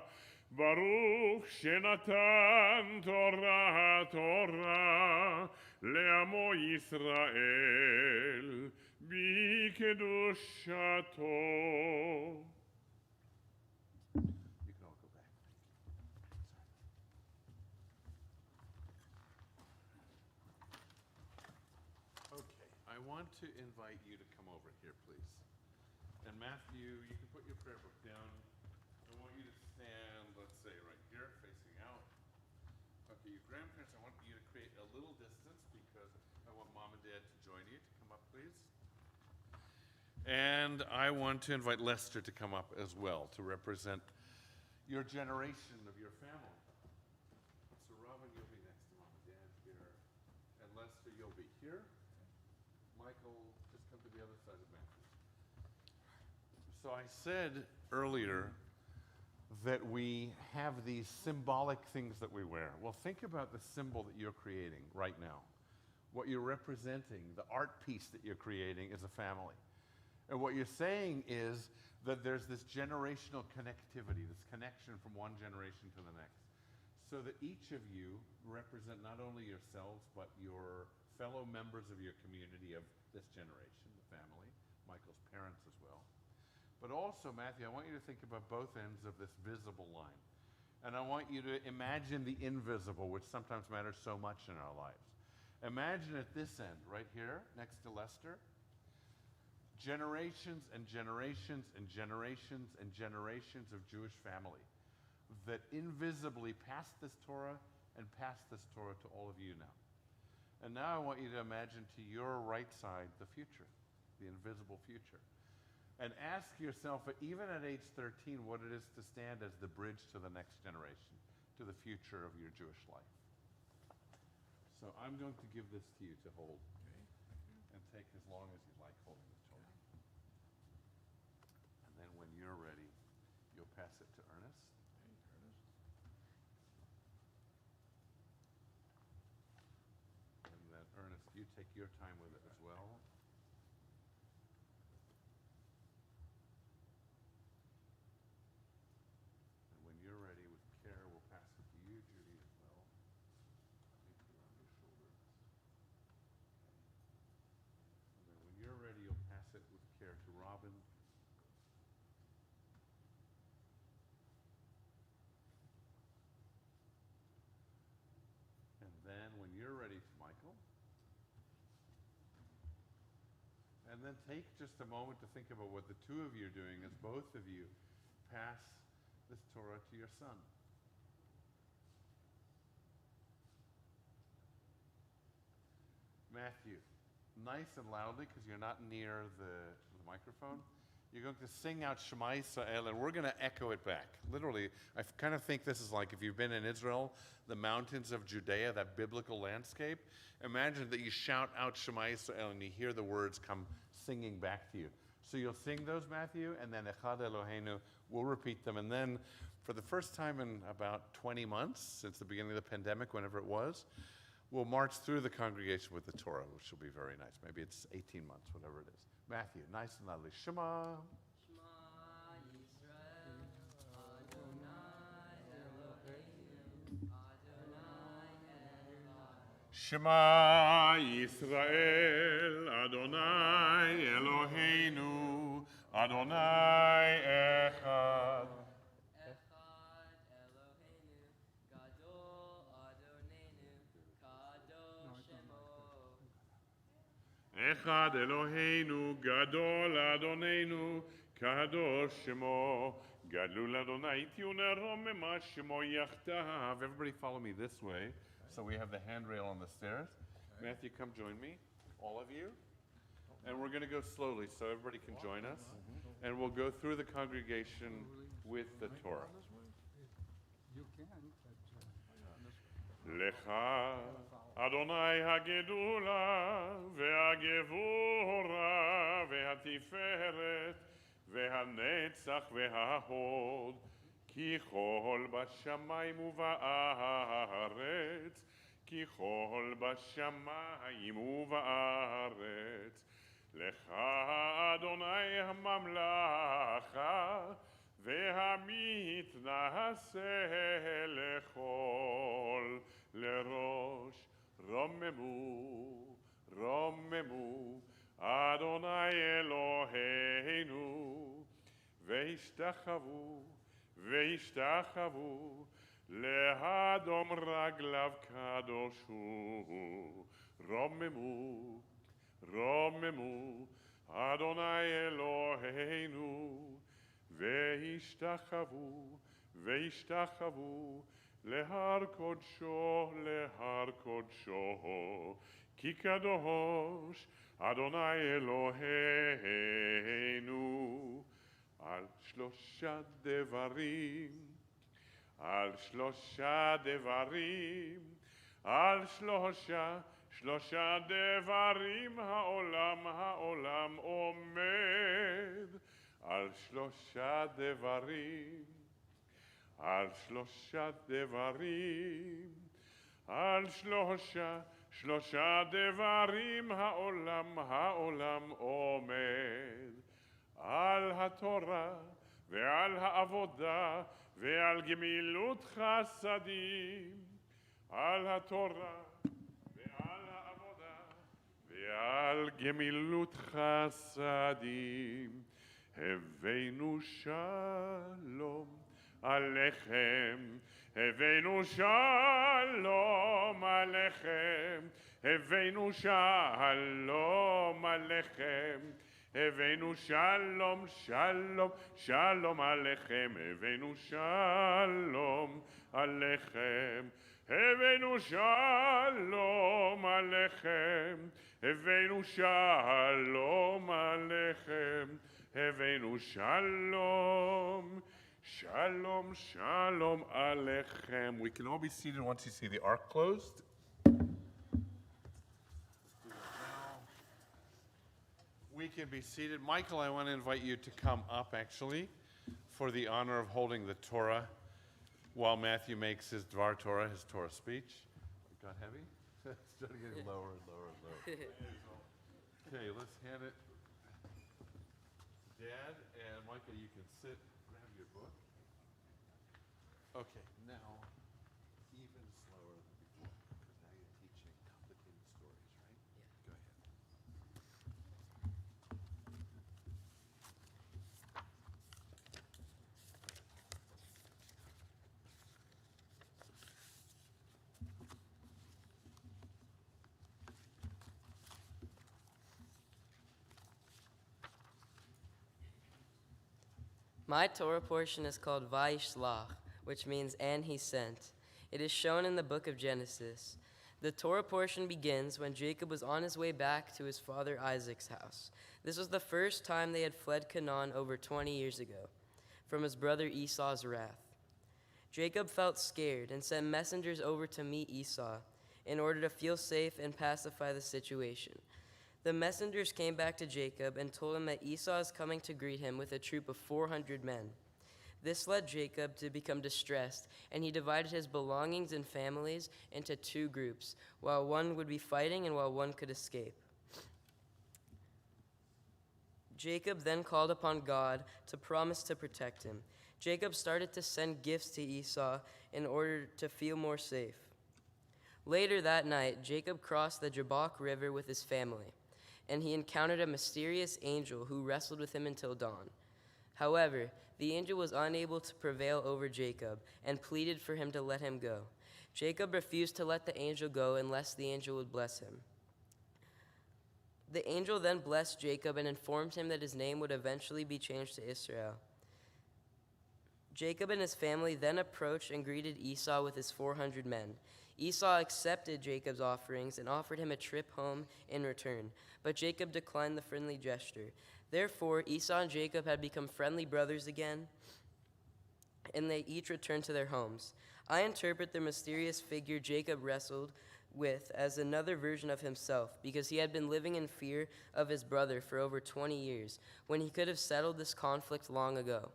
ברוך שנתן תורה התורה לעמו ישראל בקדושתו. You can all go back. Okay, I want to invite you to come over here, please. And Matthew, you can put your prayer book down. I want you to stand, let's say, right here, facing out. Okay, your grandparents, I want you to create a little distance because I want Mom and Dad to join you. To come up, please. And I want to invite Lester to come up as well to represent your generation of your family. So Robin, you'll be next to Mom and Dad here. And Lester, you'll be here. Michael, just come to the other side of Matthew. So I said earlier that we have these symbolic things that we wear. Well, think about the symbol that you're creating right now. What you're representing, the art piece that you're creating is a family. And what you're saying is that there's this generational connectivity, this connection from one generation to the next. So that each of you represent not only yourselves, but your fellow members of your community of this generation, the family, Michael's parents as well. But also, Matthew, I want you to think about both ends of this visible line. And I want you to imagine the invisible, which sometimes matters so much in our lives. Imagine at this end, right here, next to Lester, generations and generations and generations and generations of Jewish family that invisibly passed this Torah and passed this Torah to all of you now. And now I want you to imagine to your right side the future, the invisible future. And ask yourself, even at age 13, what it is to stand as the bridge to the next generation, to the future of your Jewish life. So I'm going to give this to you to hold. And take as long as you like holding the Torah. And then when you're ready, you'll pass it to Ernest. And then Ernest, you take your time with it as well. And when you're ready, with care, we'll pass it to you, Judy, as well. Maybe around your shoulders. And then when you're ready, you'll pass it with care to Robin. And then when you're ready to Michael. And then take just a moment to think about what the two of you are doing as both of you pass this Torah to your son. Matthew, nice and loudly, because you're not near the microphone, you're going to sing out Shema Yisrael, and we're going to echo it back. Literally, I kind of think this is like if you've been in Israel, the mountains of Judea, that biblical landscape. Imagine that you shout out Shema Yisrael, and you hear the words come singing back to you. So you'll sing those, Matthew, and then Echad Eloheinu, we'll repeat them. And then for the first time in about 20 months, since the beginning of the pandemic, whenever it was, we'll march through the congregation with the Torah, which will be very nice. Maybe it's 18 months, whatever it is. Matthew, nice and loudly. Shema. Shema Yisrael, Adonai Eloheinu, Adonai Echad. Echad Eloheinu, Gadol Adonenu, Kadosh Shemo. Echad Eloheinu, Gadol Adonenu, Kadosh Shemo, Gadlul Adonai, Tiuneromema Shemo Yachtav. Everybody follow me this way. So we have the handrail on the stairs. Matthew, come join me, all of you. And we're going to go slowly so everybody can join us. And we'll go through the congregation with the Torah. You can, Lecha Adonai hagedula ve'hagevura ve'hatiferet ve'hanetzach ve'hahod ki chol b'shamayim u'ba'aretz ki chol b'shamayim u'ba'aretz Lecha Adonai hamamlacha והמתנשא לכל לראש רוממו רוממו אדוני אלוהינו והשתחוו והשתחוו להדום רגליו קדוש הוא רוממו רוממו אדוני אלוהינו והשתחוו, והשתחוו להר קודשו, להר קודשו, כי קדוש אדוני אלוהינו. על שלושה דברים, על שלושה דברים, על שלושה דברים העולם עומד. על שלושה דברים, על שלושה דברים, על שלושה דברים העולם עומד. על התורה ועל העבודה ועל גמילות חסדים. על התורה ועל העבודה ועל גמילות חסדים. הבאנו שלום עליכם, הבאנו שלום עליכם, הבאנו שלום עליכם, הבאנו שלום, שלום, שלום עליכם, הבאנו שלום עליכם, הבאנו שלום עליכם, הבאנו שלום עליכם, הבאנו שלום, shalom, shalom alechem. We can all be seated once you see the ark closed. We can be seated. Michael, I want to invite you to come up, actually, for the honor of holding the Torah while Matthew makes his Dvar Torah, his Torah speech. It got heavy? It's starting getting lower and lower and lower. Okay, let's hand it. Dad and Michael, you can sit, grab your book. Okay, now, even slower than before, because now you're teaching complicated stories, right? Yeah. Go ahead. My Torah portion is called Vayishlach, which means "and he sent." It is shown in the book of Genesis. The Torah portion begins when Jacob was on his way back to his father Isaac's house. This was the first time they had fled Canaan over 20 years ago, from his brother Esau's wrath. Jacob felt scared and sent messengers over to meet Esau in order to feel safe and pacify the situation. The messengers came back to Jacob and told him that Esau is coming to greet him with a troop of 400 men. This led Jacob to become distressed, and he divided his belongings and families into two groups, while one would be fighting and while one could escape. Jacob then called upon God to promise to protect him. Jacob started to send gifts to Esau in order to feel more safe. Later that night, Jacob crossed the Jabbok River with his family, and he encountered a mysterious angel who wrestled with him until dawn. However, the angel was unable to prevail over Jacob and pleaded for him to let him go. Jacob refused to let the angel go unless the angel would bless him. The angel then blessed Jacob and informed him that his name would eventually be changed to Israel. Jacob and his family then approached and greeted Esau with his 400 men. Esau accepted Jacob's offerings and offered him a trip home in return, but Jacob declined the friendly gesture. Therefore, Esau and Jacob had become friendly brothers again, and they each returned to their homes. I interpret the mysterious figure Jacob wrestled with as another version of himself, because he had been living in fear of his brother for over 20 years, when he could have settled this conflict long ago.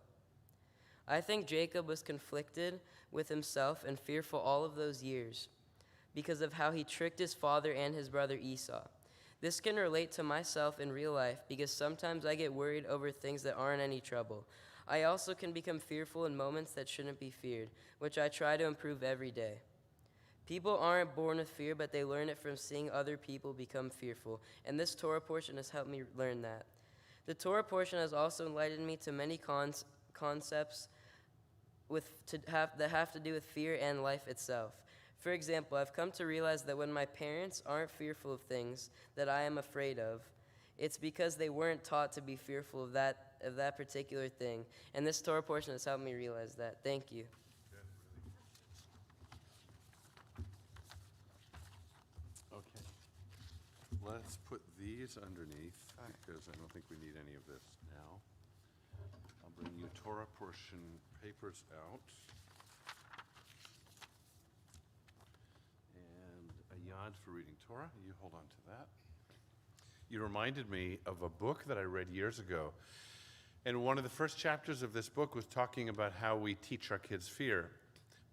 I think Jacob was conflicted with himself and fearful all of those years because of how he tricked his father and his brother Esau. This can relate to myself in real life because sometimes I get worried over things that aren't any trouble. I also can become fearful in moments that shouldn't be feared, which I try to improve every day. People aren't born with fear, but they learn it from seeing other people become fearful, and this Torah portion has helped me learn that. The Torah portion has also enlightened me to many concepts that have to do with fear and life itself. For example, I've come to realize that when my parents aren't fearful of things that I am afraid of, it's because they weren't taught to be fearful of that particular thing. And this Torah portion has helped me realize that. Thank you. Okay. Let's put these underneath because I don't think we need any of this now. I'll bring you Torah portion papers out. And a yad for reading Torah. You hold on to that. You reminded me of a book that I read years ago. And one of the first chapters of this book was talking about how we teach our kids fear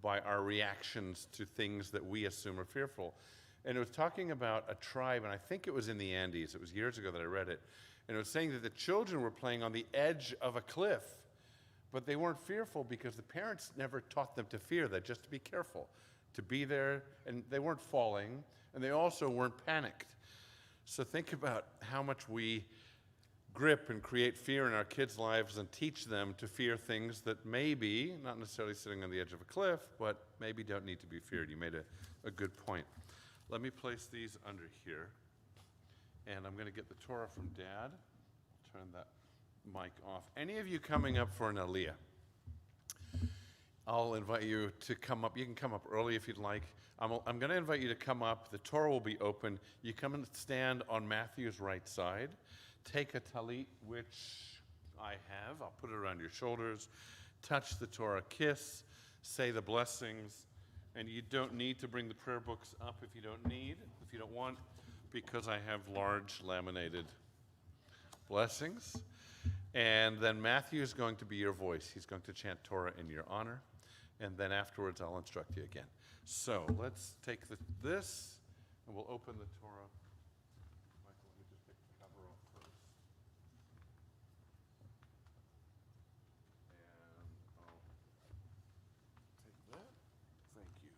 by our reactions to things that we assume are fearful. And it was talking about a tribe, and I think it was in the Andes. It was years ago that I read it. And it was saying that the children were playing on the edge of a cliff, but they weren't fearful because the parents never taught them to fear that, just to be careful, to be there, and they weren't falling, and they also weren't panicked. So think about how much we grip and create fear in our kids' lives and teach them to fear things that maybe, not necessarily sitting on the edge of a cliff, but maybe don't need to be feared. You made a good point. Let me place these under here. And I'm going to get the Torah from Dad. Turn that mic off. Any of you coming up for an Aliyah? I'll invite you to come up. You can come up early if you'd like. I'm going to invite you to come up. The Torah will be open. You come and stand on Matthew's right side. Take a talit, which I have. I'll put it around your shoulders. Touch the Torah, kiss, say the blessings. And you don't need to bring the prayer books up if you don't want, because I have large laminated blessings. And then Matthew is going to be your voice. He's going to chant Torah in your honor. And then afterwards, I'll instruct you again. So let's take this, and we'll open the Torah. Michael, let me just take the cover off first. And I'll take that. Thank you.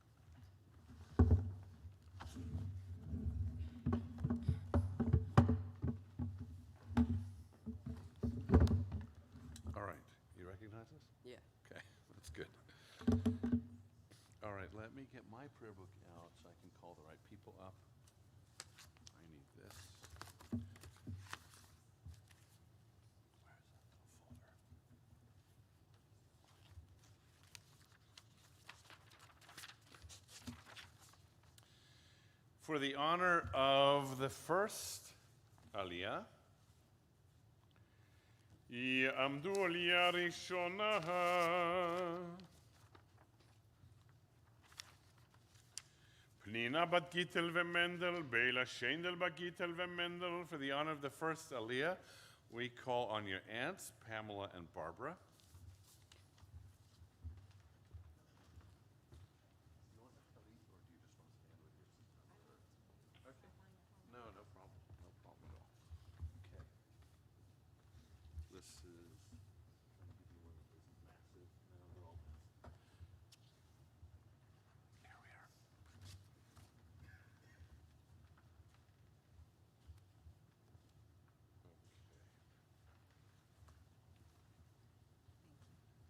All right. You recognize this? Yeah. Okay, that's good. All right, let me get my prayer book out so I can call the right people up. I need this. Where's that little folder? For the honor of the first Aliyah, יעמדו עלייה ראשונה. פנינה בת גיטל ומנדל, ביילה שיינדל בת גיטל ומנדל. For the honor of the first Aliyah, we call on your aunts, Pamela and Barbara. No, no problem. No problem at all. Okay. This is, trying to give you one that isn't massive. No, they're all massive. Here we are. Okay.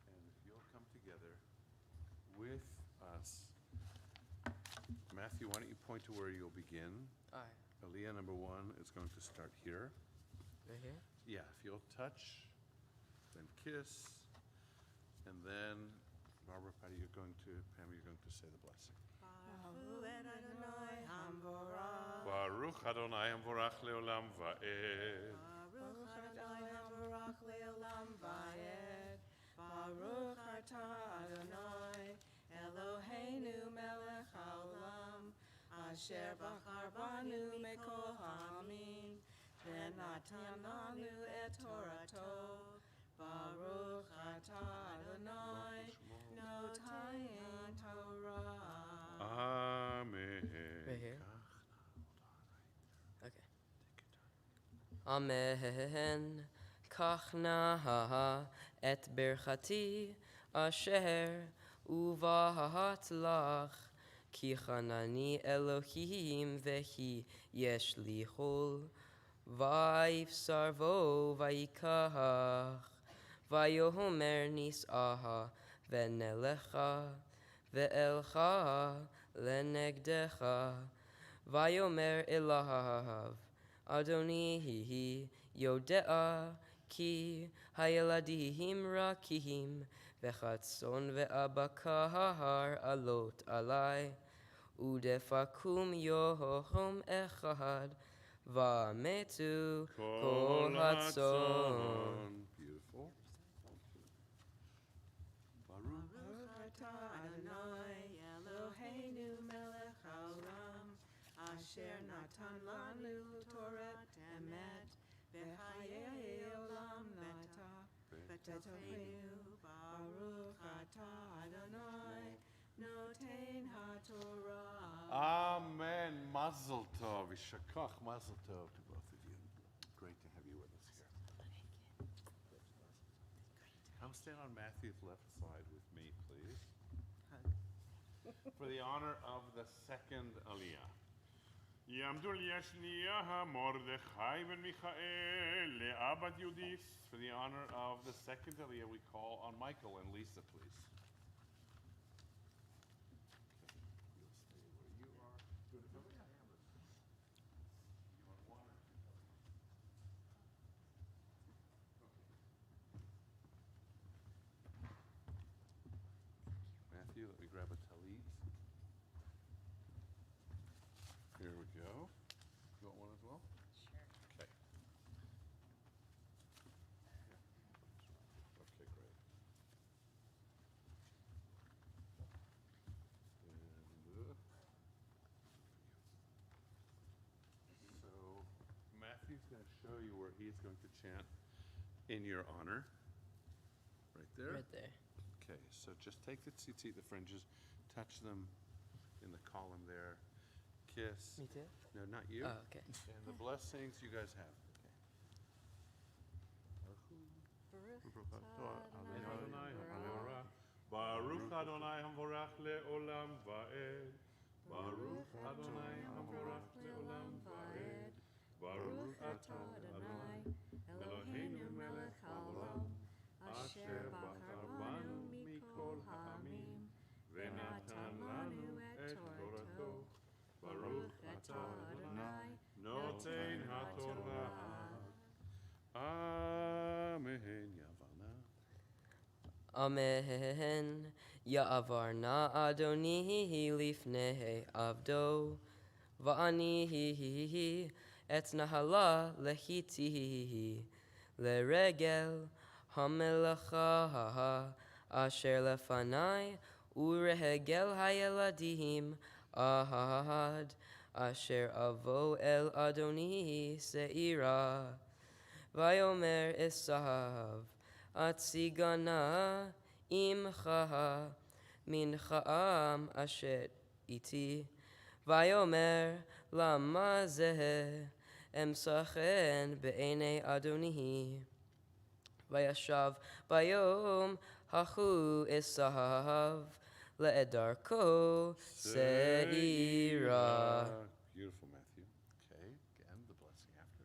And if you'll come together with us. Matthew, why don't you point to where you'll begin? All right. Aliyah number 1 is going to start here. Right here? Yeah, if you'll touch, then kiss, and then Barbara, Patty, you're going to say the blessing. Baruch Adonai Hamvorach Leolam Va'ed. Baruch Adonai Hamvorach Leolam Va'ed. Baruch Atah Adonai Eloheinu melech haolam asher bachar banu mikol ha'amim v'natan lanu et Torato. Baruch Atah Adonai notayin Torah. Amen. Right here? Okay. Amen. Kach na et birchati asher uvahat lach ki chanani Elohim vehi yesh lichol vayivsarvo vayikach vayomer nis'aha venelecha ve'elcha lenegdecha vayomer elahav Adoni yodea ki hayeladim rakihim vechatson ve'abakar alot alai udefakum yohom echad vametu kol hatzon. Beautiful. Baruch atah Adonai Eloheinu melech haolam asher natan lanu Torah emet v'chayei olam nata v'tatohenu Baruch atah Adonai noten haTorah. Amen. Mazel tov. Ishakach. Mazel tov to both of you. Great to have you with us here. Come stand on Matthew's left side with me, please. For the honor of the second Aliyah. יעמדו לי השנייה מרדכי בן מיכאל לאבא יהודיס. For the honor of the second Aliyah, we call on Michael and Lisa, please. You'll stay where you are. Good. You want one or two? Matthew, let me grab a talit. Here we go. You want one as well? Sure. Okay. Okay, great. So Matthew's going to show you where he's going to chant in your honor. Right there. Right there. Okay, so just take the tzitzit, the fringes, touch them in the column there. Kiss. Me too? No, not you. Oh, okay. And the blessings you guys have. Baruch Adonai Hamvorach Leolam Va'ed. Baruch Adonai Hamvorach Leolam Va'ed. Baruch Atah Adonai Eloheinu melech haolam asher bachar banu mikol ha'amim v'natan lanu et Torato. Baruch Atah Adonai noten haTorah. Amen. Yavana. Amen. Ya'avarna Adoni lifnei avdo va'ani et nahala lehiti leregel hamelacha asher lefanai uregel hayeladim ahad asher avo el Adoni seira vayomer esav Atsigana imcha minchaam asher iti vayomer lama zeh emsachen be'enei Adoni vayashav bayom hachu esav le'edarko seira. Beautiful, Matthew. Okay, again, the blessing after.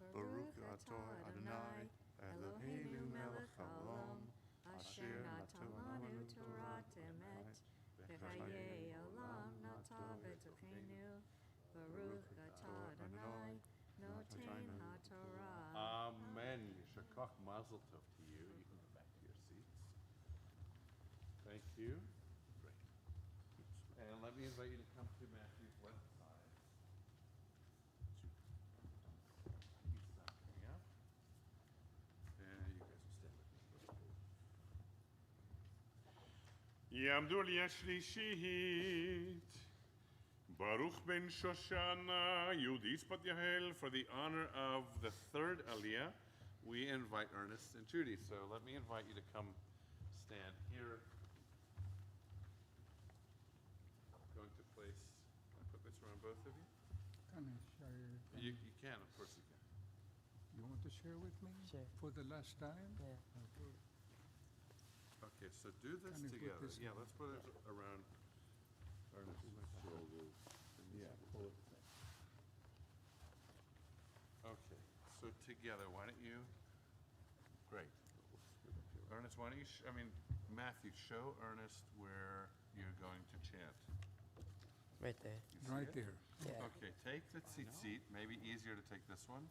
Baruch atah Adonai Eloheinu melech haolam asher natan lanu Torah emet v'chayei olam nata v'tochenu. Baruch atah Adonai Shakach Mazel Tov to you. You can go back to your seats. Thank you. Great. And let me invite you to come to Matthew's left side. He's not coming out. And you guys will stand with me. יעמדו לי השלישית. Baruch ben Shoshana, Yehudi Spat Yahel, for the honor of the third Aliyah, We invite Ernest and Judy. So let me invite you to come stand here. Going to place, can I put this around both of you? Can I share? You can, of course you can. You want to share with me? Sure. For the last time? Yeah. Okay, so do this Can we put together. this Yeah, one? let's put it around Ernest's shoulders. Yeah, pull it. Okay, so together, why don't you? Great. Ernest, why don't you, Matthew, show Ernest where you're going to chant. Right there. You see Right it? there. Yeah. Okay, take the seat. Maybe easier to take this one.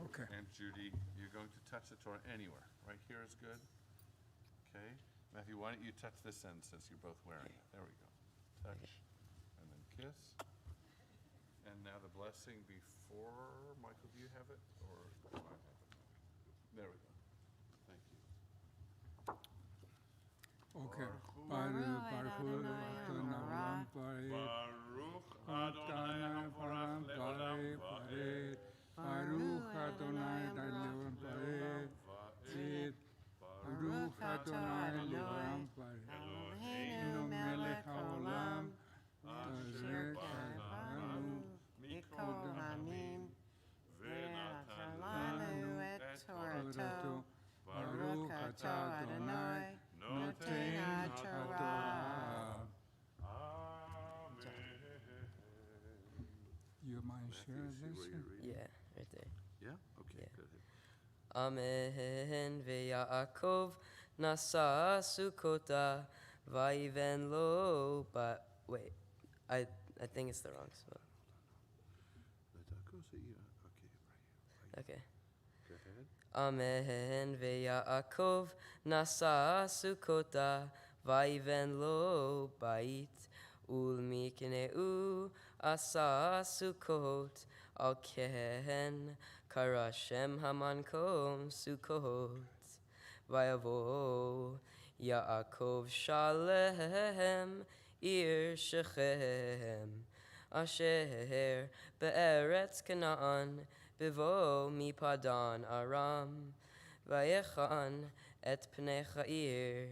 Okay. And Judy, you're going to touch the Torah anywhere. Right here is good. Okay. Matthew, why don't you touch this end since you're both wearing it? There we go. Touch. And then kiss. And now the blessing before. Michael, do you have it? Or do I have it? There we go. Thank you. Okay. Baruch Baruch Adonai Adonai Baruch. Baruch Adonai Havorach Leolam Va'ed. Baruch Adonai Leolam Va'ed. Baruch Adonai Leolam Va'ed. Eloheinu melech haolam, asher b'anu mikol hamim, ve'natan lanu et Torato. Baruch atah Adonai, noten haTorah. You mind sharing Matthew, this? see where you're reading? Yeah, right there. Yeah? Okay, Yeah. good. Amen ve'Yaakov nasa sukota vayiven lo. But wait, I think it's the wrong spell. Okay, right here. Okay. Go ahead. Amen ve'Yaakov nasa sukota vayiven lo bait ulmikneu asa sukot al ken karashem hamankom sukot vayavo Yaakov shalem ir shechem asher be'eretz Canaan bivo mipadan aram vayechan et pnei cha'ir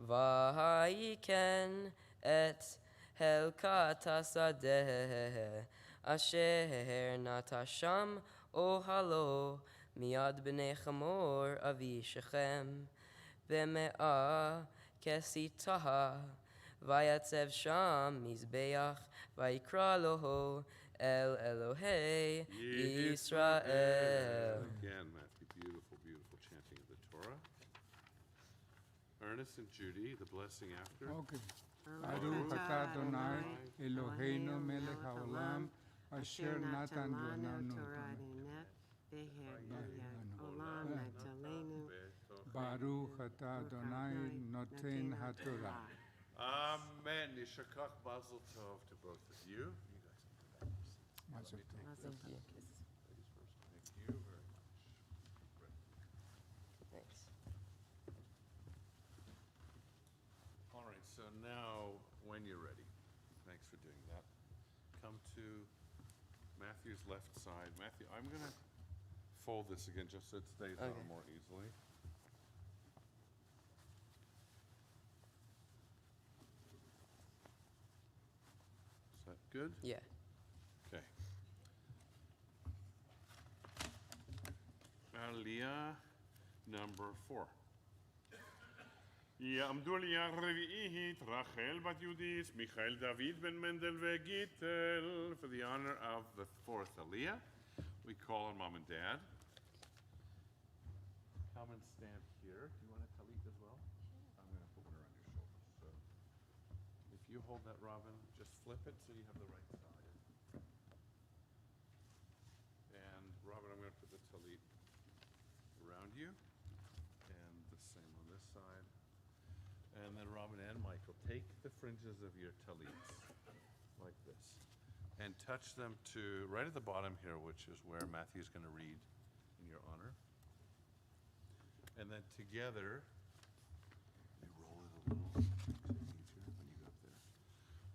vayiken et helkat hasadeh asher natasham ohalo miad bnei chamor avi shechem v'me'ah kesitaha vayatzev sham mizbeach vayikra loho el Elohei Yisrael. Again, Matthew, beautiful, beautiful chanting of the Torah. Ernest and Judy, the blessing after. Okay. Baruch atah Adonai Eloheinu melech haolam asher natan lanu Torah. Olam natalenu. Baruch atah Adonai noten haTorah. Amen. Yishakach Mazel Tov to both of you. You guys can go back to your seats. Mazel tov. Thank you. Ladies first. Thank you very much. Great. Thanks. All right, so now, when you're ready, thanks for doing that. Come to Matthew's left side. Matthew, I'm going to fold this again just so it stays a little Okay. more easily. Is that good? Yeah. Okay. Aliyah number 4. יעמדו עלייה רביעית, רחל בת יהודיס, מיכאל דוד בן מנדל וגיטל, For the honor of the 4th Aliyah, we call on Mom and Dad. Come and stand here. Do you want a talit as well? I'm going to put one around your shoulders. So if you hold that, Robin, just flip it so you have the right side. And Robin, I'm going to put the talit and then Robin and Michael, take the fringes of your talits, like this, and touch them to right at the bottom here, which is where Matthew's going to read in your honor. And then together, let me roll it a little, makes it easier when you got there.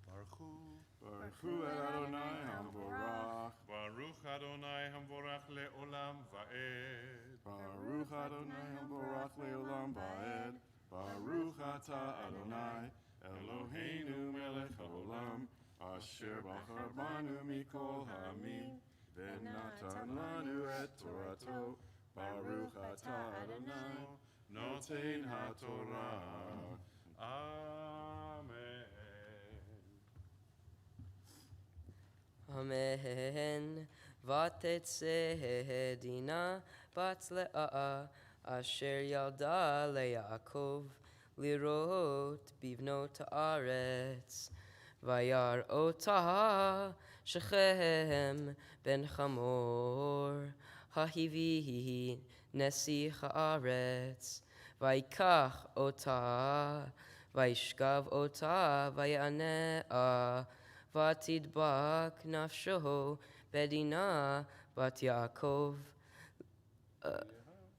Baruch Hu. Baruch Hu Adonai Hamvorach. Baruch Adonai Hamvorach le'olam va'ed. Baruch Adonai Hamvorach le'olam va'ed. Baruch Ata Adonai Eloheinu melech haolam asher bachar banu mikol ha'amim v'natan lanu et Torato. Baruch Ata Adonai noten ha'torah. Amen. Amen. Vatetze Dina bat Leah asher yalda leYaakov lirot bivnot haaretz vayar ota Shechem ben Chamor hahivi nesi haaretz vayikach ota vayishkav ota vayanea ותדבק נפשו בדינה בת יעקב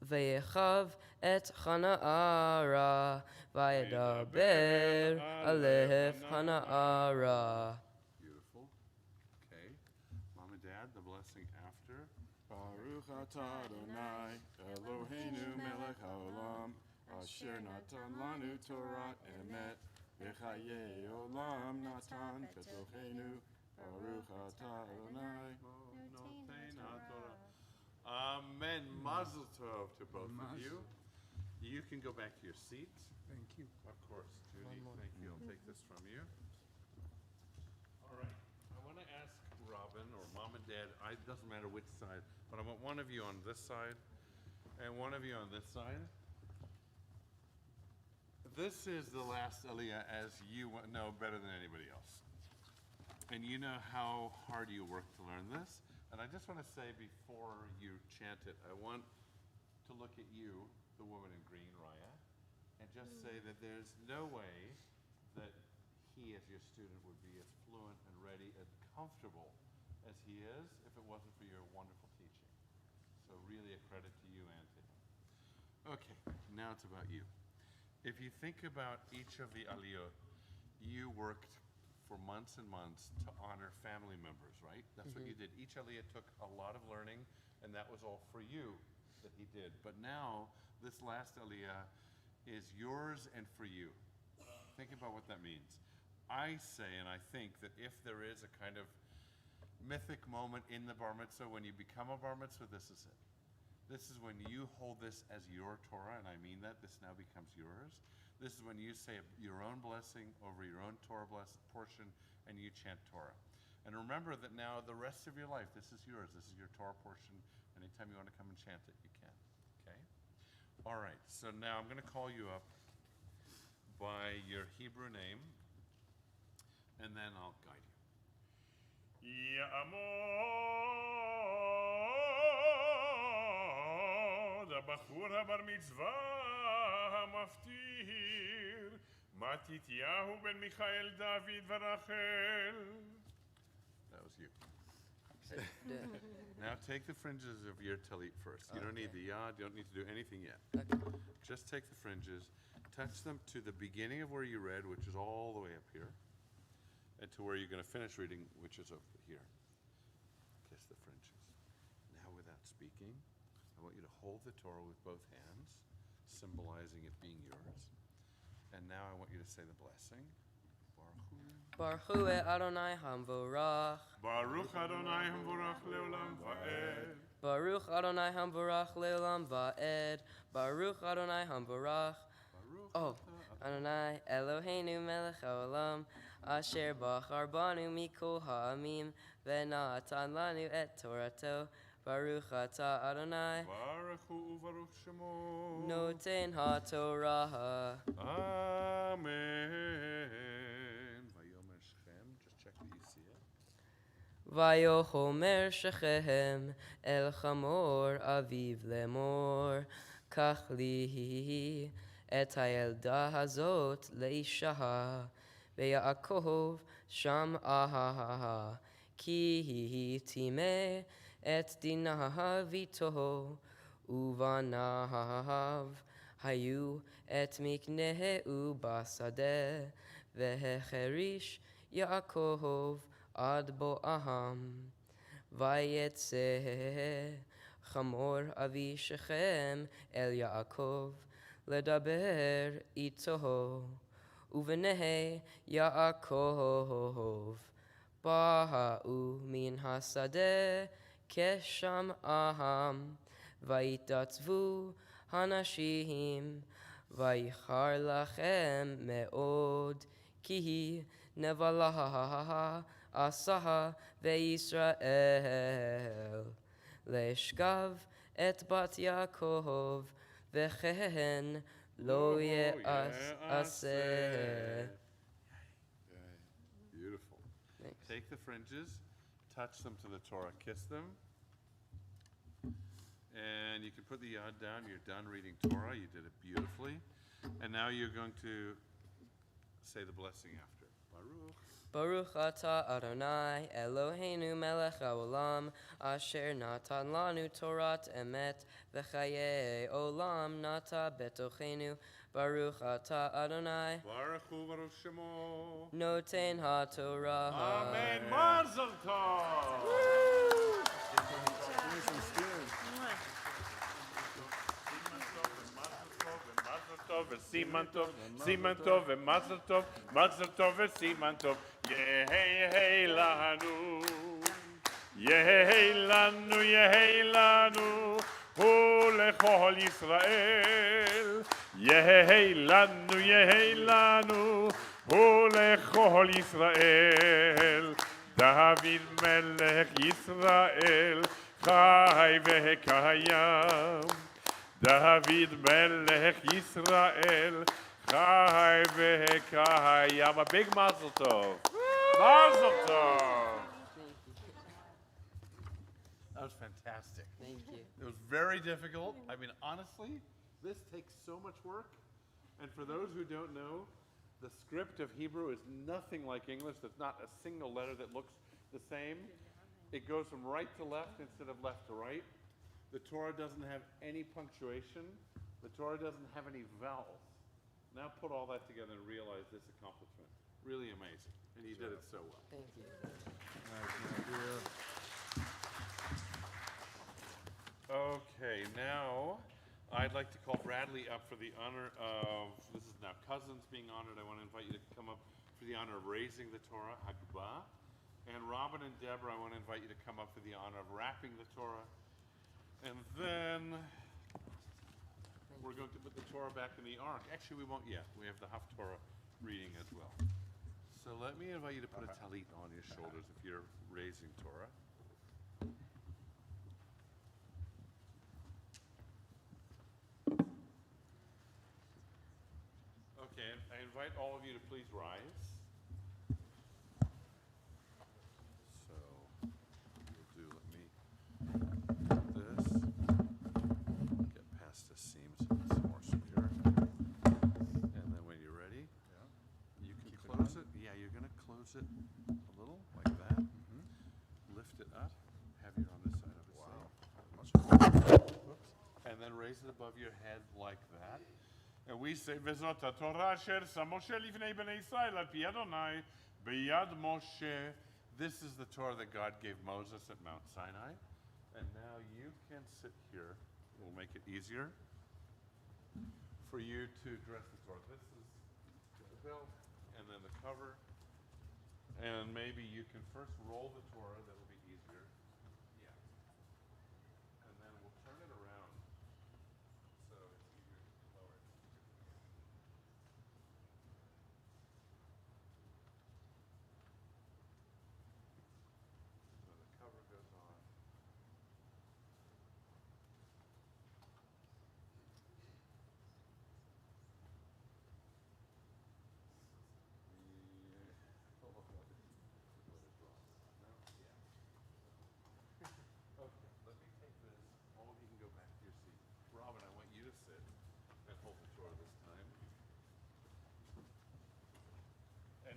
ויחב את הנערה וידבר על לב הנערה. Beautiful. Okay. Mom and Dad, the blessing after. Baruch Atah Adonai Eloheinu melech haolam asher natan lanu Torah emet v'chayei olam natan betochenu. Baruch Atah Adonai Noten ha'torah. Amen. Mazel tov to both of you. You can go back to your seats. Thank you. Of course, Judy. Thank you. I'll take this from you. All right. I want to ask Robin or Mom and Dad, it doesn't matter which side, but I want one of you on this side and one of you on this side. This is the last Aliyah, as you know better than anybody else. And you know how hard you work to learn this. And I just want to say before you chant it, I want to look at you, the woman in green, Raya, and just say that there's no way that he, as your student, would be as fluent and ready and comfortable as he is if it wasn't for your wonderful teaching. So really a credit to you and to him. Okay, now it's about you. If you think about each of the aliyot, you worked for months and months to honor family members, right? That's what you did. Each aliyah took a lot of learning, and that was all for you that he did. But now, this last aliyah is yours and for you. Think about what that means. I say, and I think that if there is a kind of mythic moment in the bar mitzvah, when you become a bar mitzvah, this is it. This is when you hold this as your Torah, and I mean that. This now becomes yours. This is when you say your own blessing over your own Torah portion, and you chant Torah. And remember that now the rest of your life, this is yours. This is your Torah portion. Anytime you want to come and chant it, you can. Okay? All right. So now I'm going to call you up by your Hebrew name, and then I'll guide you. Ya'amod הבחור הבר מצווה המפטיר מתתיהו בן מיכאל דוד ורחל. That was you. Now take the fringes of your talit first. You don't need the yad. You don't need to do anything yet. Okay. Just take the fringes, touch them to the beginning of where you read, which is all the way up here, and to where you're going to finish reading, which is over here. Kiss the fringes. Now, without speaking, I want you to hold the Torah with both hands, symbolizing it being yours. And now I want you to say the blessing. Baruch Hu Adonai Hamvorach. Baruch Adonai Hamvorach leolam va'ed. Baruch Adonai Hamvorach leolam va'ed. Baruch Adonai Hamvorach. Oh, Adonai Eloheinu melech haolam asher bachar banu mikol ha'amim v'natan lanu et Torato. Baruch Ata Adonai Baruch Hu u'baruch Shemo. noten ha'torah. Amen. Vayomer Shechem. Just check that you see it. Vayomer Shechem el Chamor aviv lemor kach li את הילדה הזאת לאישה, ויעקב שם אהה, כי היא טימא את דיניו איתו, ובניו היו את מקנהו בשדה, והחריש יעקב עד בואם. ויצא חמור אבי שכם אל יעקב לדבר איתו, ובני יעקב באו מן השדה כשמעם, ויתעצבו הנשים, ויחר לכם מאוד, כי נבלה עשה וישראל, לשכב את בת יעקב, וכן לא יעשה. Beautiful. Thanks. Take the fringes, touch them to the Torah, kiss them. And you can put the yad down. You're done reading Torah. You did it beautifully. And now you're going to say the blessing after. Baruch. Baruch atah Adonai Eloheinu melech haolam, asher natan lanu Torat emet, v'chayei olam nata betochenu. Baruch atah Adonai Baruch hu baruch shemo. noten haTorah. Amen. Mazel tov. Siman tov, siman tov, mazel tov, mazel tov, siman tov. Yehei lanu, yehei lanu, yehei lanu, hu lechol Yisrael. Yehei lanu, hu lechol Yisrael. David melech Yisrael, chai vehekayam. David melech Yisrael, chai vehekayam. A big mazel tov. Mazel tov. That was fantastic. Thank you. It was very difficult. I mean, honestly, this takes so much work. And for those who don't know, the script of Hebrew is nothing like English. There's not a single letter that looks the same. It goes from right to left instead of left to right. The Torah doesn't have any punctuation. The Torah doesn't have any vowels. Now put all that together and realize this accomplishment. Really amazing. And you did it so well. Thank you. Okay, now I'd like to call Bradley up for the honor of, this is now cousins being honored. I want to invite you to come up for the honor of raising the Torah, Hagbah. And Robin and Deborah, I want to invite you to come up for the honor of wrapping the Torah. And then we're going to put the Torah back in the ark. Actually, we won't yet. We have the Haftorah reading as well. So let me invite you to put a talit on your shoulders if you're raising Torah. Okay, I invite all of you to please rise. So, we'll do, let me do this. Get past the seams, it's more secure. And then when you're ready, you can close it. Yeah, you're gonna close it a little, like that. Lift it up, have you on this side of it. Wow. And then raise it above your head like that. And we say, Vezot HaTorah asher sam Moshe lifnei bnei Yisrael al pi Adonai beyad Moshe. This is the Torah that God gave Moses at Mount Sinai. And now you can sit here. We'll make it easier for you to dress the Torah. This is the belt and then the cover. And maybe you can first roll the Torah. That'll be easier. Yeah. And then we'll turn it around so it's easier to lower it. So the cover goes on.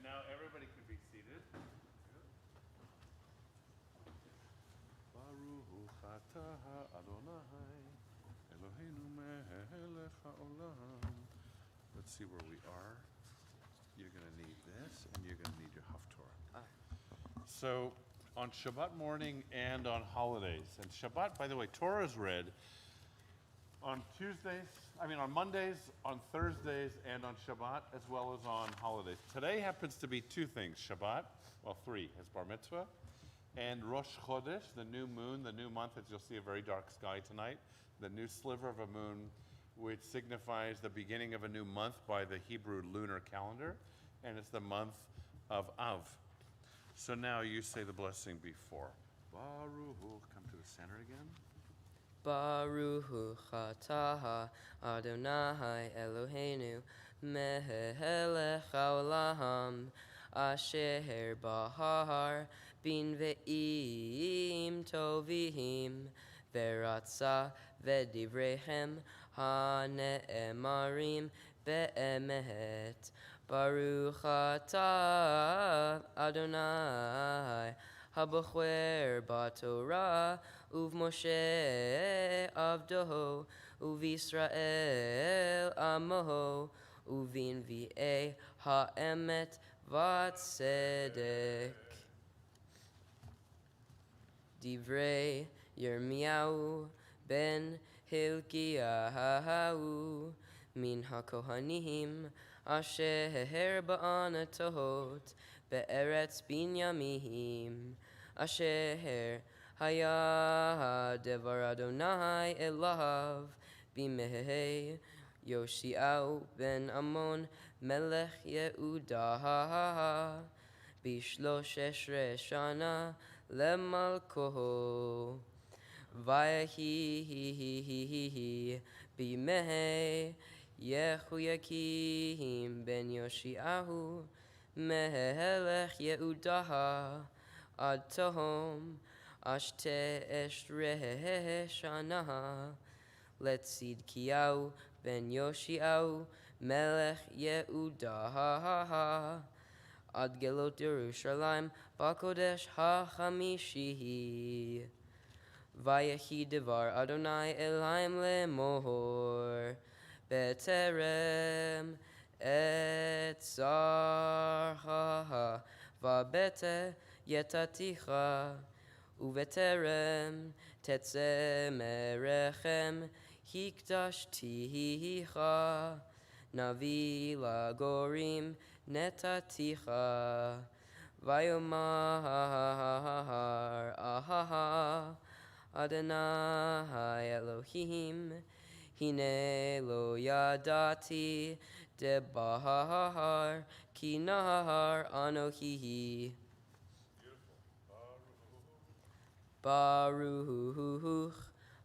now everybody can be seated. Baruch atah Adonai Eloheinu melech haolam. Let's see where we are. You're going to need this, and you're going to need your Haftorah. So on Shabbat morning and on holidays, and Shabbat, by the way, Torah is read on on Mondays, on Thursdays, and on Shabbat, as well as on holidays. Today happens to be two things, Shabbat, well, three, as Bar Mitzvah, and Rosh Chodesh, the new moon, the new month, as you'll see a very dark sky tonight, the new sliver of a moon, which signifies the beginning of a new month by the Hebrew lunar calendar, and it's the month of Av. So now you say the blessing before. Baruch, come to the center again. Baruch atah Adonai Eloheinu melech haolam asher bahar bin ve'im tovim ve'ratza ve'divrehem ha'ne'emarim be'emet. Baruch atah Adonai habocher b'Torah uv Moshe avdoho uv Yisrael amoho uvin v'ei ha'emet v'tzedek. Divrei Yirmiyahu ben Hilkiyahu min hakohanim asher ba'anatohot be'eretz Binyamin asher haya devar Adonai elav bimei Yoshiau ben Amon melech Yehudah bishloshesh shana lemalko vayehi bimei Yehoyakim ben Yoshiahu melech Yehudah ad tohom ashte shana letzidkiyahu ben Yoshiahu melech Yehudah ad gelot Yerushalayim b'kodesh hachamishi vayehi devar Adonai elaim lemor beterem et zarha vabete yetaticha uveterem tetze merechem hikdashticha navi lagorim netaticha vayomar ahaha Adonai Elohim hine lo yadati debahar ki nahar anohi. Baruch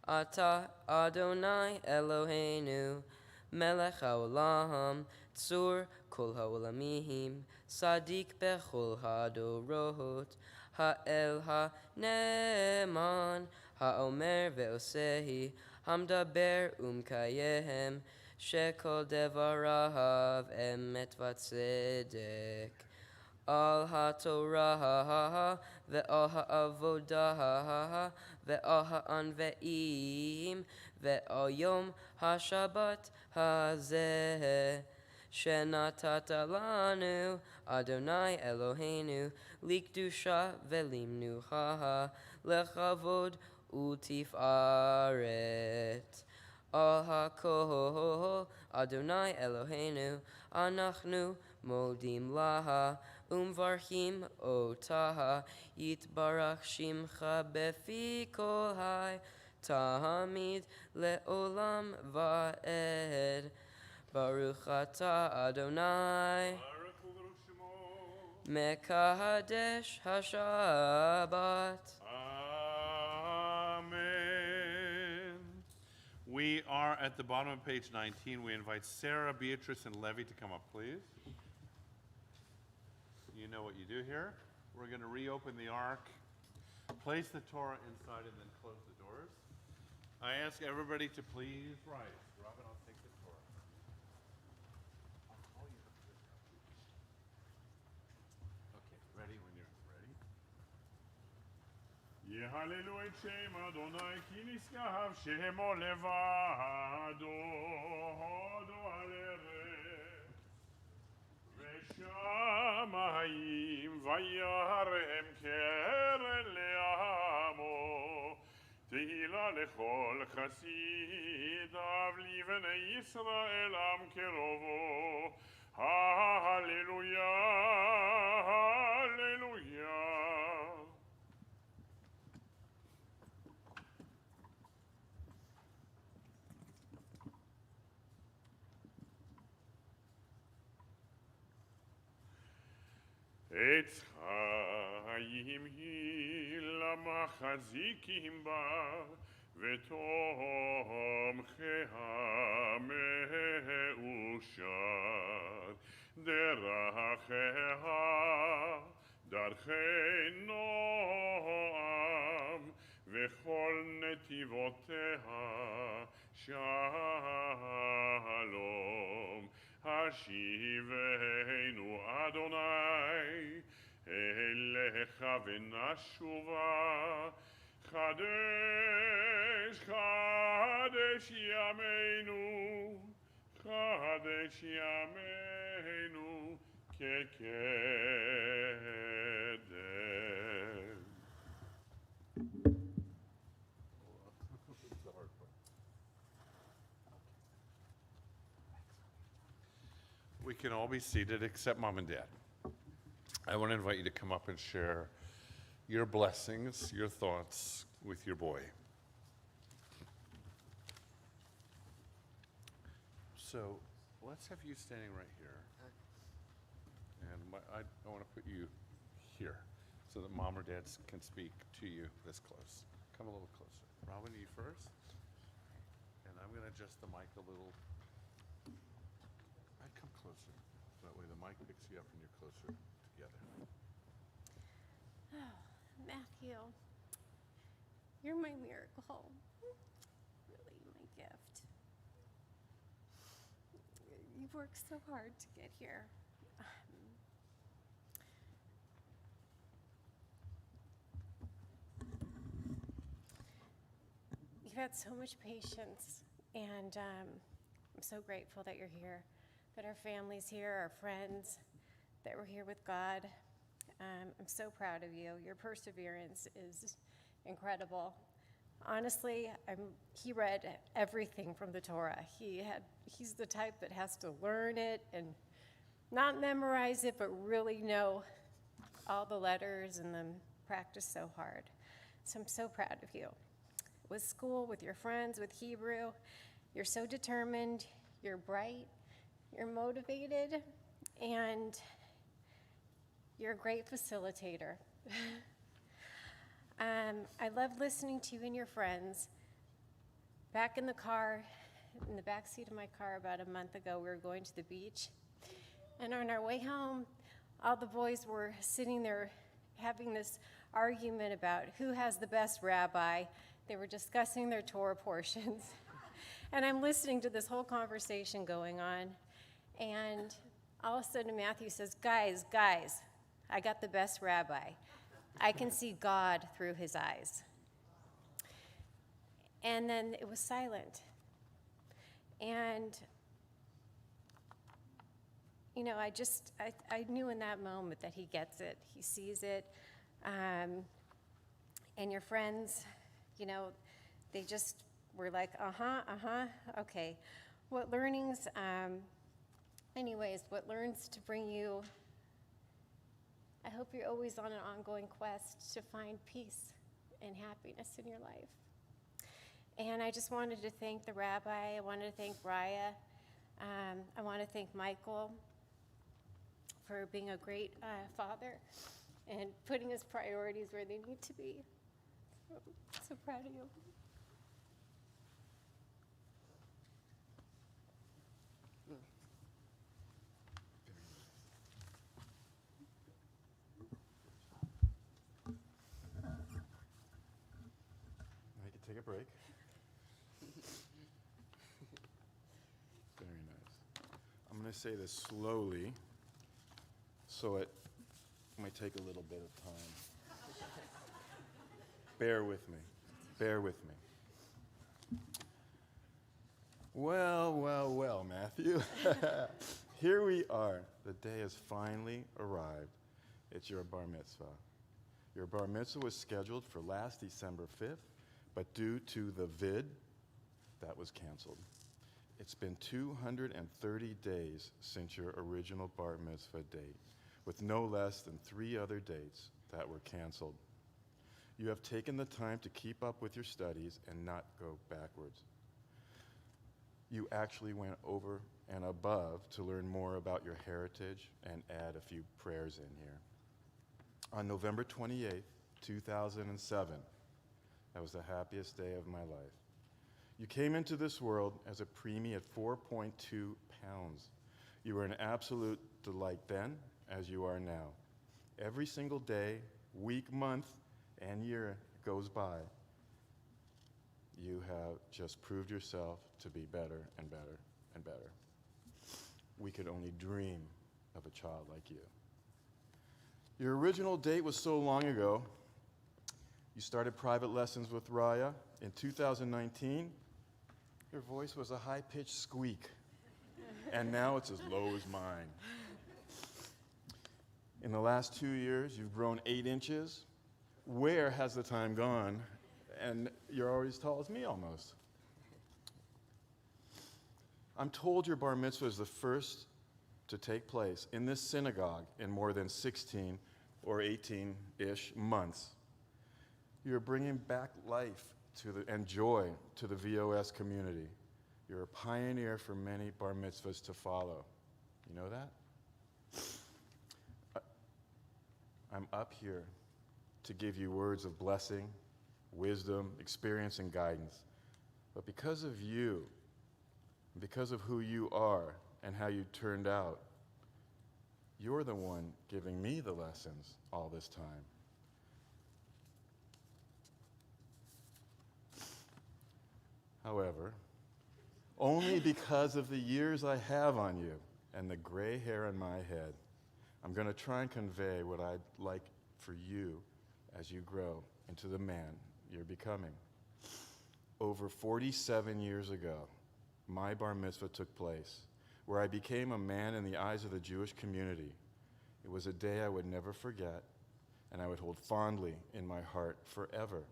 atah Adonai Eloheinu melech haolam tzur kol haolamim sadik bechol hadorot ha'el ha'neman ha'omer ve'osehi hamdaber umkayehem shekol devarav emet v'tzedek al ha'torah ve'al ha'avodah ve'al ha'anve'im ve'al yom ha'shabbat hazeh shenatata lanu Adonai Eloheinu likdusha ve'limnucha lechavod utif'aret al hakol Adonai Eloheinu anachnu modim laha umvarchim otaha yitbarach shimcha befi kol hai tamid leolam va'ed. Baruch atah Adonai mekadesh hashabbat. Amen. We are at the bottom of page 19. We invite Sarah, Beatrice, and Levy to come up, please. You know what you do here. We're going to reopen the ark, place the Torah inside, and then close the doors. I ask everybody to please rise. Robin, I'll take the Torah. I'll call you. יהללו את שם אדוני כי נשגב שמו לבדו הודו על ארץ ושמיים וירם קרן לעמו תהילה לכל חסידיו לבני ישראל עם קרובו הללויה הללויה. עץ חיים היא למחזיקים בה ותומכיה מאושר דרכיה דרכי נועם וכל נתיבותיה שלום השיבנו אדוני אליך ונשובה חדש חדש ימינו חדש ימינו כקדם. We can all be seated except Mom and Dad. I want to invite you to come up and share your blessings, your thoughts with your boy. So let's have you standing right here. And I want to put you here so that Mom or Dad can speak to you this close. Come a little closer. Robin, you first. And I'm going to adjust the mic a little. I come closer. So that way the mic picks you up and you're closer together. Oh, Matthew, you're my miracle. Really, my gift. You've worked so hard to get here. You've had so much patience, and I'm so grateful that you're here, that our family's here, our friends, that we're here with God. I'm so proud of you. Your perseverance is incredible. Honestly, he read everything from the Torah. He's the type that has to learn it and not memorize it, but really know all the letters and then practice so hard. So I'm so proud of you. With school, with your friends, with Hebrew, you're so determined, you're bright, you're motivated, and you're a great facilitator. I love listening to you and your friends. Back in the car, in the back seat of my car about a month ago, we were going to the beach. And on our way home, all the boys were sitting there having this argument about who has the best rabbi. They were discussing their Torah portions. And I'm listening to this whole conversation going on. And all of a sudden Matthew says, guys, I got the best rabbi. I can see God through his eyes. And then it was silent. And, you know, I knew in that moment that he gets it. He sees it. And your friends, you know, they just were like, okay. What learns to bring you, I hope you're always on an ongoing quest to find peace and happiness in your life. And I just wanted to thank the rabbi. I wanted to thank Raya. I want to thank Michael for being a great father and putting his priorities where they need to be. So proud of you. I can take a break. Very nice. I'm going to say this slowly, so it might take a little bit of time. bear with me. Bear with me. Well, Matthew. Here we are. The day has finally arrived. It's your bar mitzvah. Your bar mitzvah was scheduled for last December 5th, but due to the vid, that was canceled. It's been 230 days since your original bar mitzvah date, with no less than 3 other dates that were canceled. You have taken the time to keep up with your studies and not go backwards. You actually went over and above to learn more about your heritage and add a few prayers in here. On November 28th, 2007, that was the happiest day of my life. You came into this world as a preemie at 4.2 pounds. You were an absolute delight then, as you are now. Every single day, week, month, and year goes by, you have just proved yourself to be better and better and better. We could only dream of a child like you. Your original date was so long ago. You started private lessons with Raya. In 2019, your voice was a high-pitched squeak, and now it's as low as mine. In the last 2 years, you've grown 8 inches. Where has the time gone? And you're already as tall as me almost. I'm told your bar mitzvah is the first to take place in this synagogue in more than 16 or 18-ish months. You're bringing back life and joy to the VOS community. You're a pioneer for many bar mitzvahs to follow. You know that? I'm up here to give you words of blessing, wisdom, experience, and guidance. But because of you, because of who you are and how you turned out, you're the one giving me the lessons all this time. However, only because of the years I have on you and the gray hair on my head, I'm going to try and convey what I'd like for you as you grow into the man you're becoming. Over 47 years ago, my bar mitzvah took place, where I became a man in the eyes of the Jewish community. It was a day I would never forget, and I would hold fondly in my heart forever.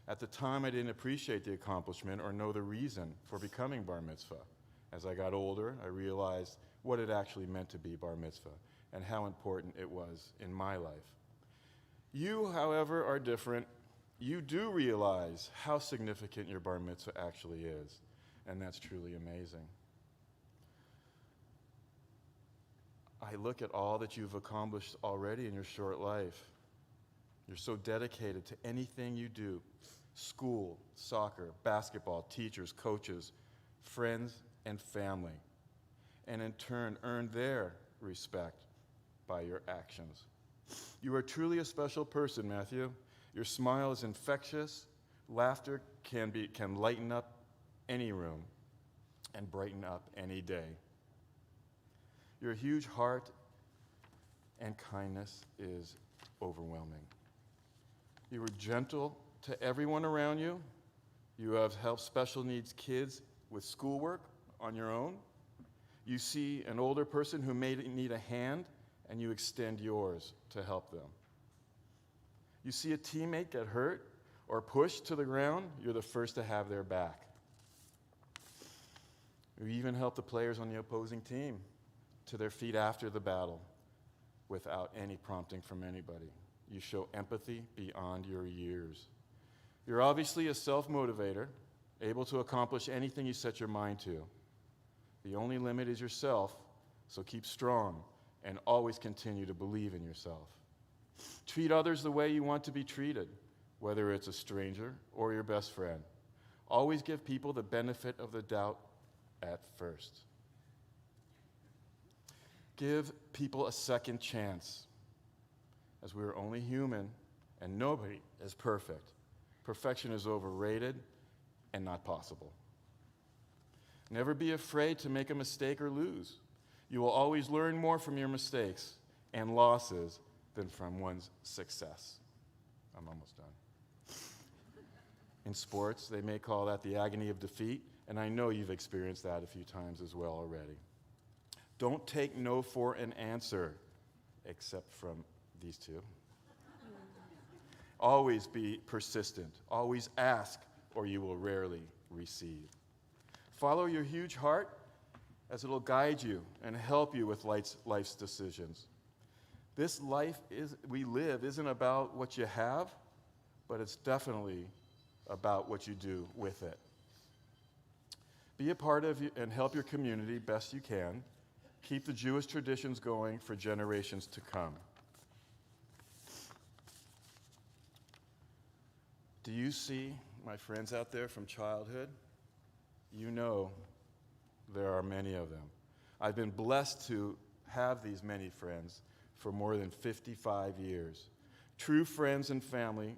At the time, I didn't appreciate the accomplishment or know the reason for becoming bar mitzvah. As I got older, I realized what it actually meant to be bar mitzvah and how important it was in my life. You, however, are different. You do realize how significant your bar mitzvah actually is, and that's truly amazing. I look at all that you've accomplished already in your short life. You're so dedicated to anything you do: school, soccer, basketball, teachers, coaches, friends, and family, and in turn earn their respect by your actions. You are truly a special person, Matthew. Your smile is infectious. Laughter can lighten up any room and brighten up any day. Your huge heart and kindness is overwhelming. You are gentle to everyone around you. You have helped special needs kids with schoolwork on your own. You see an older person who may need a hand, and you extend yours to help them. You see a teammate get hurt or pushed to the ground, you're the first to have their back. You even help the players on the opposing team to their feet after the battle without any prompting from anybody. You show empathy beyond your years. You're obviously a self-motivator, able to accomplish anything you set your mind to. The only limit is yourself, so keep strong and always continue to believe in yourself. Treat others the way you want to be treated, whether it's a stranger or your best friend. Always give people the benefit of the doubt at first. Give people a second chance, as we are only human and nobody is perfect. Perfection is overrated and not possible. Never be afraid to make a mistake or lose. You will always learn more from your mistakes and losses than from one's success. I'm almost done. In sports, they may call that the agony of defeat, and I know you've experienced that a few times as well already. Don't take no for an answer, except from these two. Always be persistent. Always ask, or you will rarely receive. Follow your huge heart, as it'll guide you and help you with life's decisions. This life we live isn't about what you have, but it's definitely about what you do with it. Be a part of and help your community best you can. Keep the Jewish traditions going for generations to come. Do you see my friends out there from childhood? You know there are many of them. I've been blessed to have these many friends for more than 55 years. True friends and family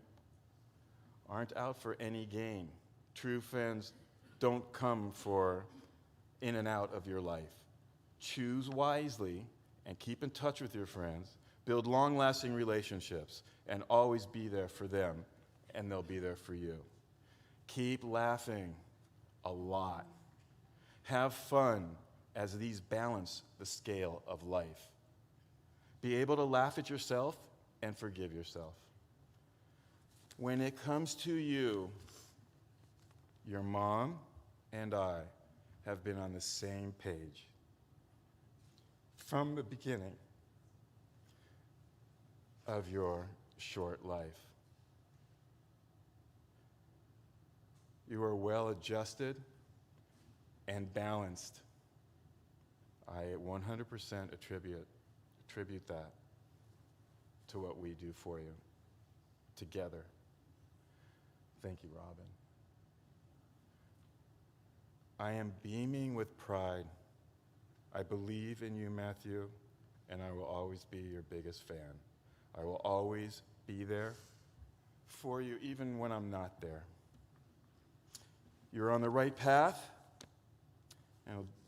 aren't out for any gain. True friends don't come for in and out of your life. Choose wisely and keep in touch with your friends. Build long-lasting relationships and always be there for them, and they'll be there for you. Keep laughing a lot. Have fun as these balance the scale of life. Be able to laugh at yourself and forgive yourself. When it comes to you, your mom and I have been on the same page from the beginning of your short life. You are well adjusted and balanced. I 100% attribute that to what we do for you together. Thank you, Robin. I am beaming with pride. I believe in you, Matthew, and I will always be your biggest fan. I will always be there for you, even when I'm not there. You're on the right path,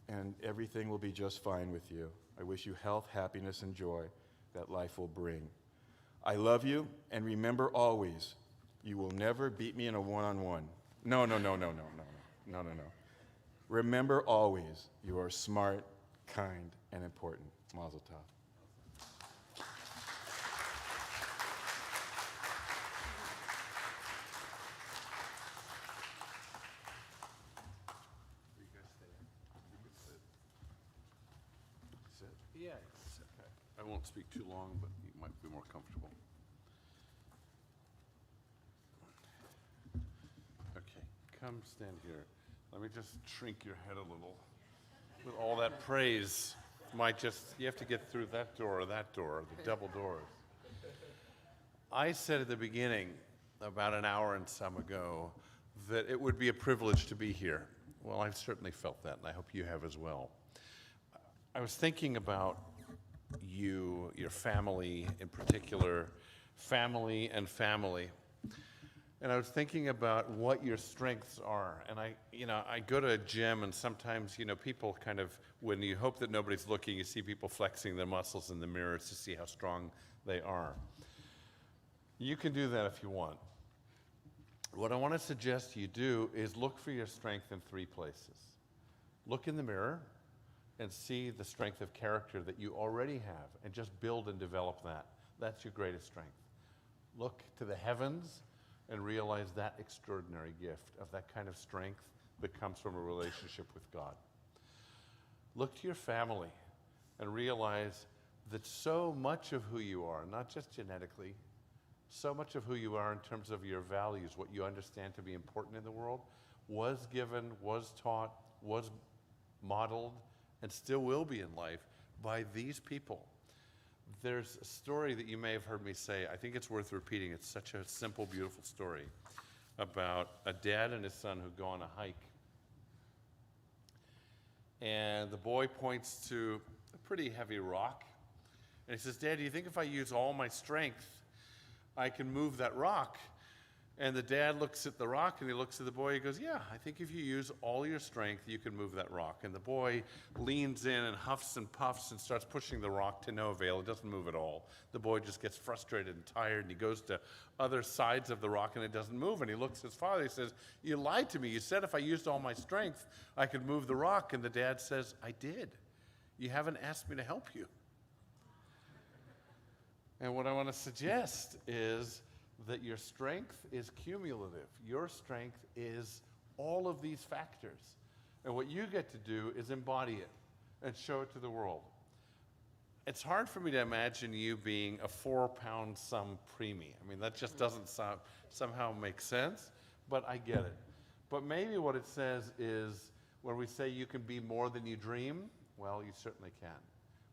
and everything will be just fine with you. I wish you health, happiness, and joy that life will bring. I love you, and remember always, you will never beat me in a one-on-one. No. Remember always, you are smart, kind, and important. Mazel tov. Yeah, it's okay. I won't speak too long, but you might be more comfortable. Okay, come stand here. Let me just shrink your head a little. With all that praise, you have to get through that door, the double doors. I said at the beginning, about an hour and some ago, that it would be a privilege to be here. Well, I've certainly felt that, and I hope you have as well. I was thinking about you, your family in particular, family and family. And I was thinking about what your strengths are. And I go to a gym, and sometimes, people kind of, when you hope that nobody's looking, you see people flexing their muscles in the mirrors to see how strong they are. You can do that if you want. What I want to suggest you do is look for your strength in 3 places. Look in the mirror and see the strength of character that you already have, and just build and develop that. That's your greatest strength. Look to the heavens and realize that extraordinary gift of that kind of strength that comes from a relationship with God. Look to your family and realize that so much of who you are, not just genetically, so much of who you are in terms of your values, what you understand to be important in the world, was given, was taught, was modeled, and still will be in life by these people. There's a story that you may have heard me say. I think it's worth repeating. It's such a simple, beautiful story about a dad and his son who go on a hike. And the boy points to a pretty heavy rock. And he says, "Dad, do you think if I use all my strength, I can move that rock?" And the dad looks at the rock and he looks at the boy. He goes, yeah, I think if you use all your strength, you can move that rock. And the boy leans in and huffs and puffs and starts pushing the rock to no avail. It doesn't move at all. The boy just gets frustrated and tired, and he goes to other sides of the rock and it doesn't move. And he looks at his father. He says, you lied to me. You said if I used all my strength, I could move the rock. And the dad says, I did. You haven't asked me to help you. And what I want to suggest is that your strength is cumulative. Your strength is all of these factors. And what you get to do is embody it and show it to the world. It's hard for me to imagine you being a 4-pound some preemie. I mean, that just doesn't somehow make sense, but I get it. But maybe what it says is when we say you can be more than you dream, well, you certainly can.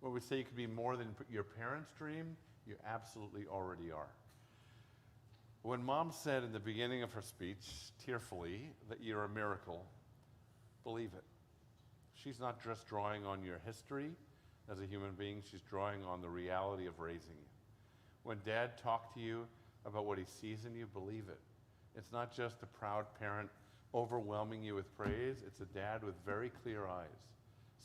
When we say you can be more than your parents dream, you absolutely already are. When Mom said in the beginning of her speech, tearfully, that you're a miracle, believe it. She's not just drawing on your history as a human being, she's drawing on the reality of raising you. When Dad talked to you about what he sees in you, believe it. It's not just a proud parent overwhelming you with praise, it's a dad with very clear eyes,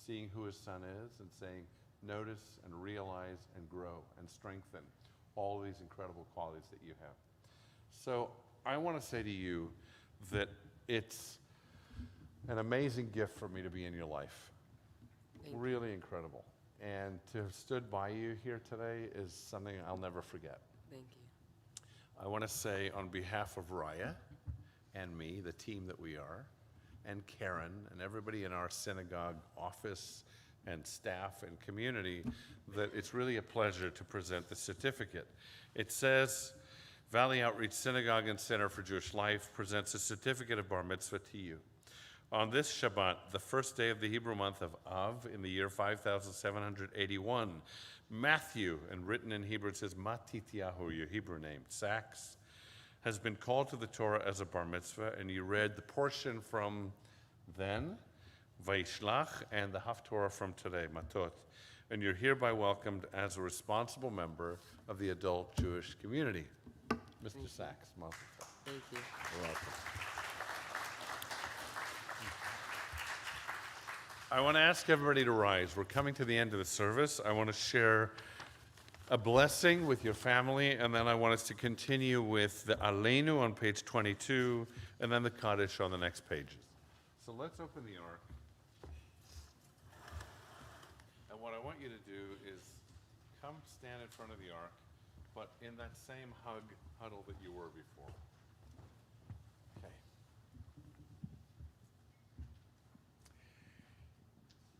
seeing who his son is and saying, notice and realize and grow and strengthen all of these incredible qualities that you have. So I want to say to you that it's an amazing gift for me to be in your life. Really incredible. And to have stood by you here today is something I'll never forget. Thank you. I want to say on behalf of Raya and me, the team that we are, and Karen and everybody in our synagogue office and staff and community, that it's really a pleasure to present the certificate. It says, Valley Outreach Synagogue and Center for Jewish Life presents a certificate of Bar Mitzvah to you. On this Shabbat, the first day of the Hebrew month of Av, in the year 5781, Matthew, and written in Hebrew it says Matityahu, your Hebrew name, Sachs, has been called to the Torah as a Bar Mitzvah, and you read the portion from then, Vaishlach, and the Haftorah from today, Matot, and you're hereby welcomed as a responsible member of the adult Jewish community. Mr. Sachs, Mazel tov. Thank you. You're welcome. I want to ask everybody to rise. We're coming to the end of the service. I want to share a blessing with your family, and then I want us to continue with the Aleinu on page 22, and then the Kaddish on the next pages. So let's open the Ark. And what I want you to do is come stand in front of the Ark, but in that same huddle that you were before. Okay.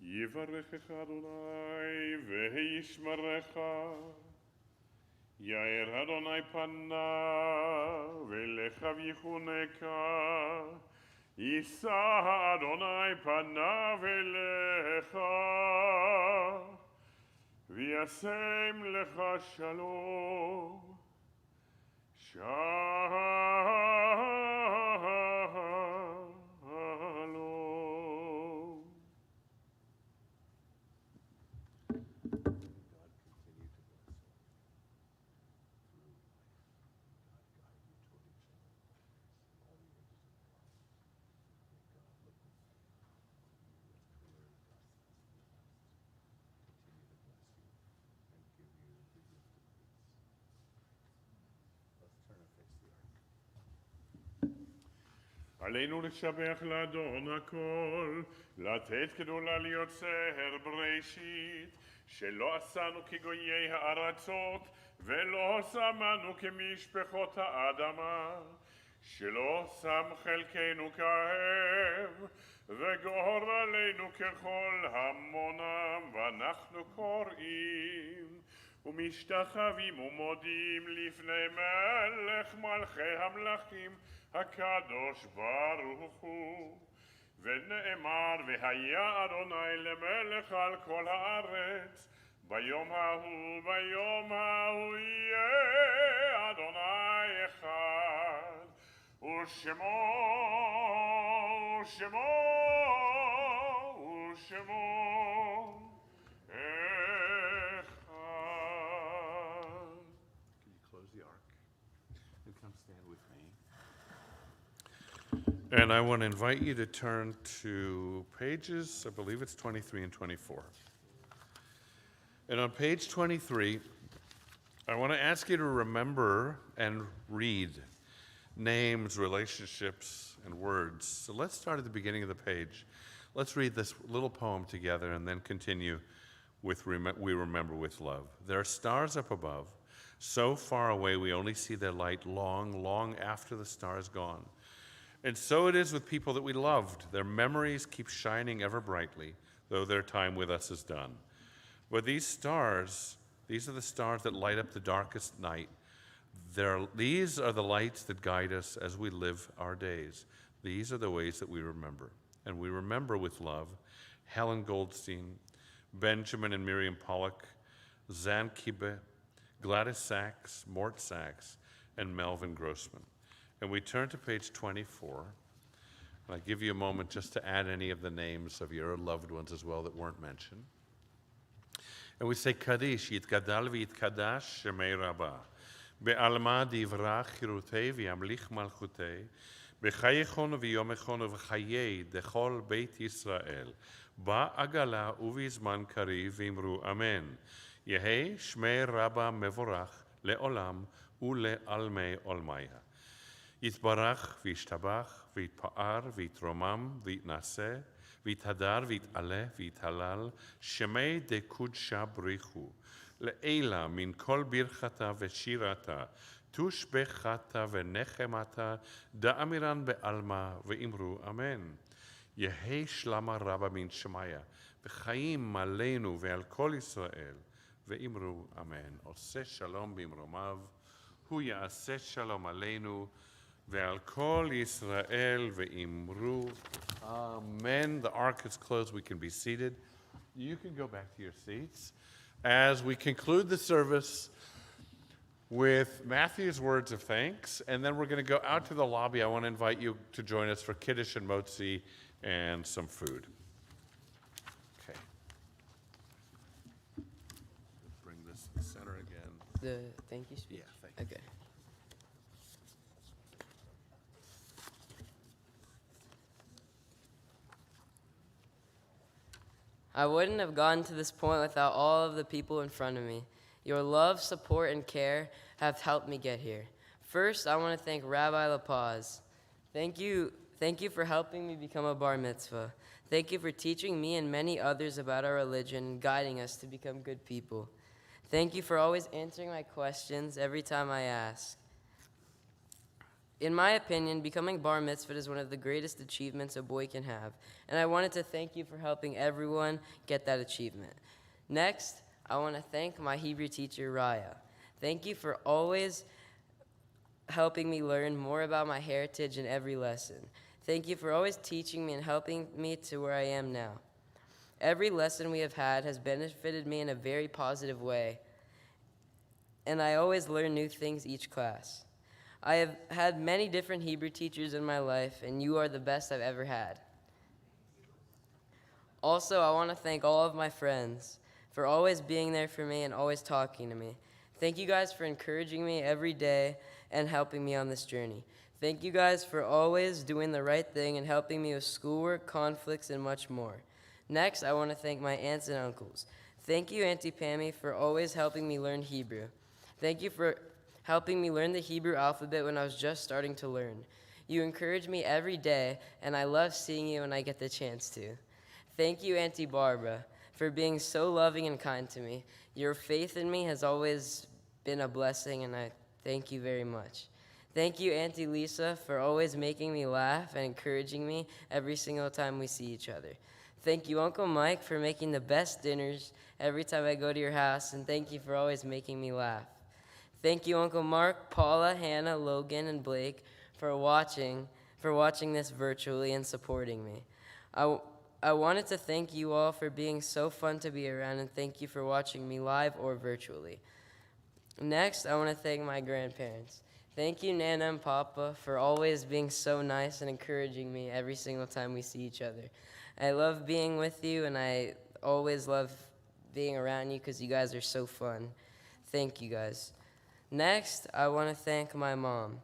יברכך אדוני וישמרך, יאר אדוני פניו אליך ויחונקה, יישא אדוני פניו אליך, וישם לך שלום. עלינו לשבח לאדון הכל, לתת גדולה ליוצר בראשית, שלא עשנו כגויי הארצות, ולא שמנו כמשפחות האדמה, שלא שם חלקנו כאב, וגורלנו ככל המונם, ואנחנו קוראים, ומשתחווים ומודים לפני מלך מלכי המלכים, הקדוש ברוך הוא, ונאמר והיה אדוני למלך על כל הארץ, ביום ההוא יהיה אדוני אחד, ושמו אחד. Can you close the Ark and come stand with me? And I want to invite you to turn to pages, I believe it's 23 and 24. And on page 23, I want to ask you to remember and read names, relationships, and words. So let's start at the beginning of the page. Let's read this little poem together and then continue with We Remember with Love. There are stars up above, so far away we only see their light long, long after the star is gone. And so it is with people that we loved. Their memories keep shining ever brightly, though their time with us is done. But these stars, these are the stars that light up the darkest night. These are the lights that guide us as we live our days. These are the ways that we remember. And we remember with love Helen Goldstein, Benjamin and Miriam Pollock, Zan Kibe, Gladys Sachs, Mort Sachs, and Melvin Grossman. And we turn to page 24. And I give you a moment just to add any of the names of your loved ones as well that weren't mentioned. And we say Kaddish, Yitgadal v'Yitkadash Shemei Rabbah, Be'alma divrach chirutei v'yamlich malchutei, B'chayechon v'yomechon v'chayei dechol Beit Yisrael, Ba'agala uvizman kariv v'imru Amen. Yehi Shmei Rabbah mevorach le'olam ule'almei olmaya. יתברך וישתבח ויתפאר ויתרומם ויתנשא ויתהדר ויתעלה ויתהלל שמי דקודשה בריחו לעילה מן כל ברכתה ושירתה תושבחתה ונחמתה דאמירן בעלמא ואמרו אמן. יהי שלמה רבה מן שמיה וחיים עלינו ועל כל ישראל ואמרו אמן. עושה שלום במרומיו הוא יעשה שלום עלינו ועל כל ישראל ואמרו amen. The ark is closed. We can be seated. You can go back to your seats as we conclude the service with Matthew's words of thanks, and then we're going to go out to the lobby. I want to invite you to join us for Kiddush and Motzi and some food. Okay. Bring this to the center again. The thank you speech? Yeah, thank you. Okay. I wouldn't have gotten to this point without all of the people in front of me. Your love, support, and care have helped me get here. First, I want to thank Rabbi LaPaz. Thank you for helping me become a bar mitzvah. Thank you for teaching me and many others about our religion and guiding us to become good people. Thank you for always answering my questions every time I ask. In my opinion, becoming bar mitzvah is one of the greatest achievements a boy can have, and I wanted to thank you for helping everyone get that achievement. Next, I want to thank my Hebrew teacher, Raya. Thank you for always helping me learn more about my heritage in every lesson. Thank you for always teaching me and helping me to where I am now. Every lesson we have had has benefited me in a very positive way, and I always learn new things each class. I have had many different Hebrew teachers in my life, and you are the best I've ever had. Also, I want to thank all of my friends for always being there for me and always talking to me. Thank you guys for encouraging me every day and helping me on this journey. Thank you guys for always doing the right thing and helping me with schoolwork, conflicts, and much more. Next, I want to thank my aunts and uncles. Thank you, Auntie Pammy, for always helping me learn Hebrew. Thank you for helping me learn the Hebrew alphabet when I was just starting to learn. You encourage me every day, and I love seeing you when I get the chance to. Thank you, Auntie Barbara, for being so loving and kind to me. Your faith in me has always been a blessing, and I thank you very much. Thank you, Auntie Lisa, for always making me laugh and encouraging me every single time we see each other. Thank you, Uncle Mike, for making the best dinners every time I go to your house, and thank you for always making me laugh. Thank you, Uncle Mark, Paula, Hannah, Logan, and Blake for watching this virtually and supporting me. I wanted to thank you all for being so fun to be around, and thank you for watching me live or virtually. Next, I want to thank my grandparents. Thank you, Nana and Papa, for always being so nice and encouraging me every single time we see each other. I love being with you, and I always love being around you because you guys are so fun. Thank you, guys. Next, I want to thank my mom.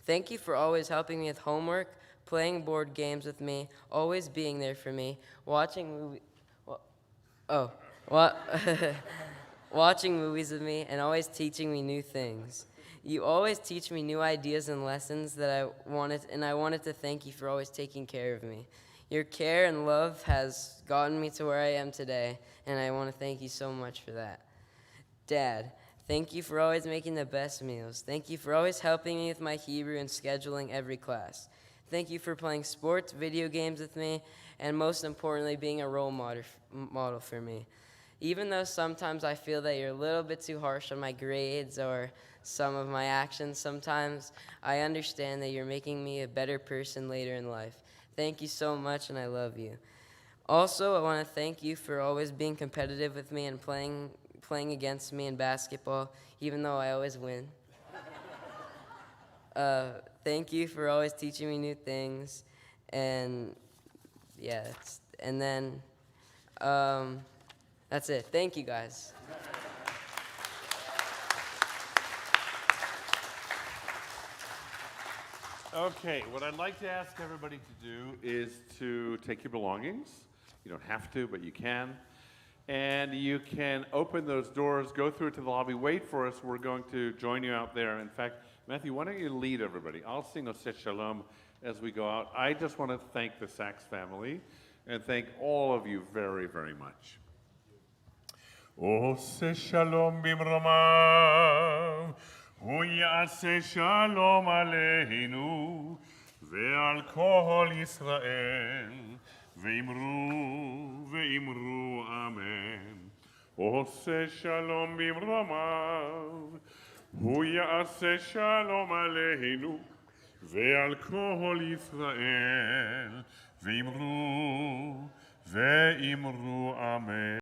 Thank you for always helping me with homework, playing board games with me, always being there for me, watching watching movies with me, and always teaching me new things. You always teach me new ideas and lessons that I wanted to thank you for always taking care of me. Your care and love has gotten me to where I am today, and I want to thank you so much for that. Dad, thank you for always making the best meals. Thank you for always helping me with my Hebrew and scheduling every class. Thank you for playing sports, video games with me, and most importantly, being a role model for me. Even though sometimes I feel that you're a little bit too harsh on my grades or some of my actions sometimes, I understand that you're making me a better person later in life. Thank you so much, and I love you. Also, I want to thank you for always being competitive with me and playing against me in basketball, even though I always win. Thank you for always teaching me new things, and yeah, that's it. Thank you, guys. Okay, what I'd like to ask everybody to do is to take your belongings. You don't have to, but you can. And you can open those doors, go through to the lobby, wait for us. We're going to join you out there. In fact, Matthew, why don't you lead everybody? I'll sing Oseh Shalom as we go out. I just want to thank the Sachs family and thank all of you very, very much. Oseh Shalom bimromav, hu ya'aseh shalom aleinu, ve'al kol Yisrael, ve'imru, ve'imru, amen. Oseh shalom bimromav, hu ya'aseh shalom aleinu, ve'al kol Yisrael, ve'imru, ve'imru, amen.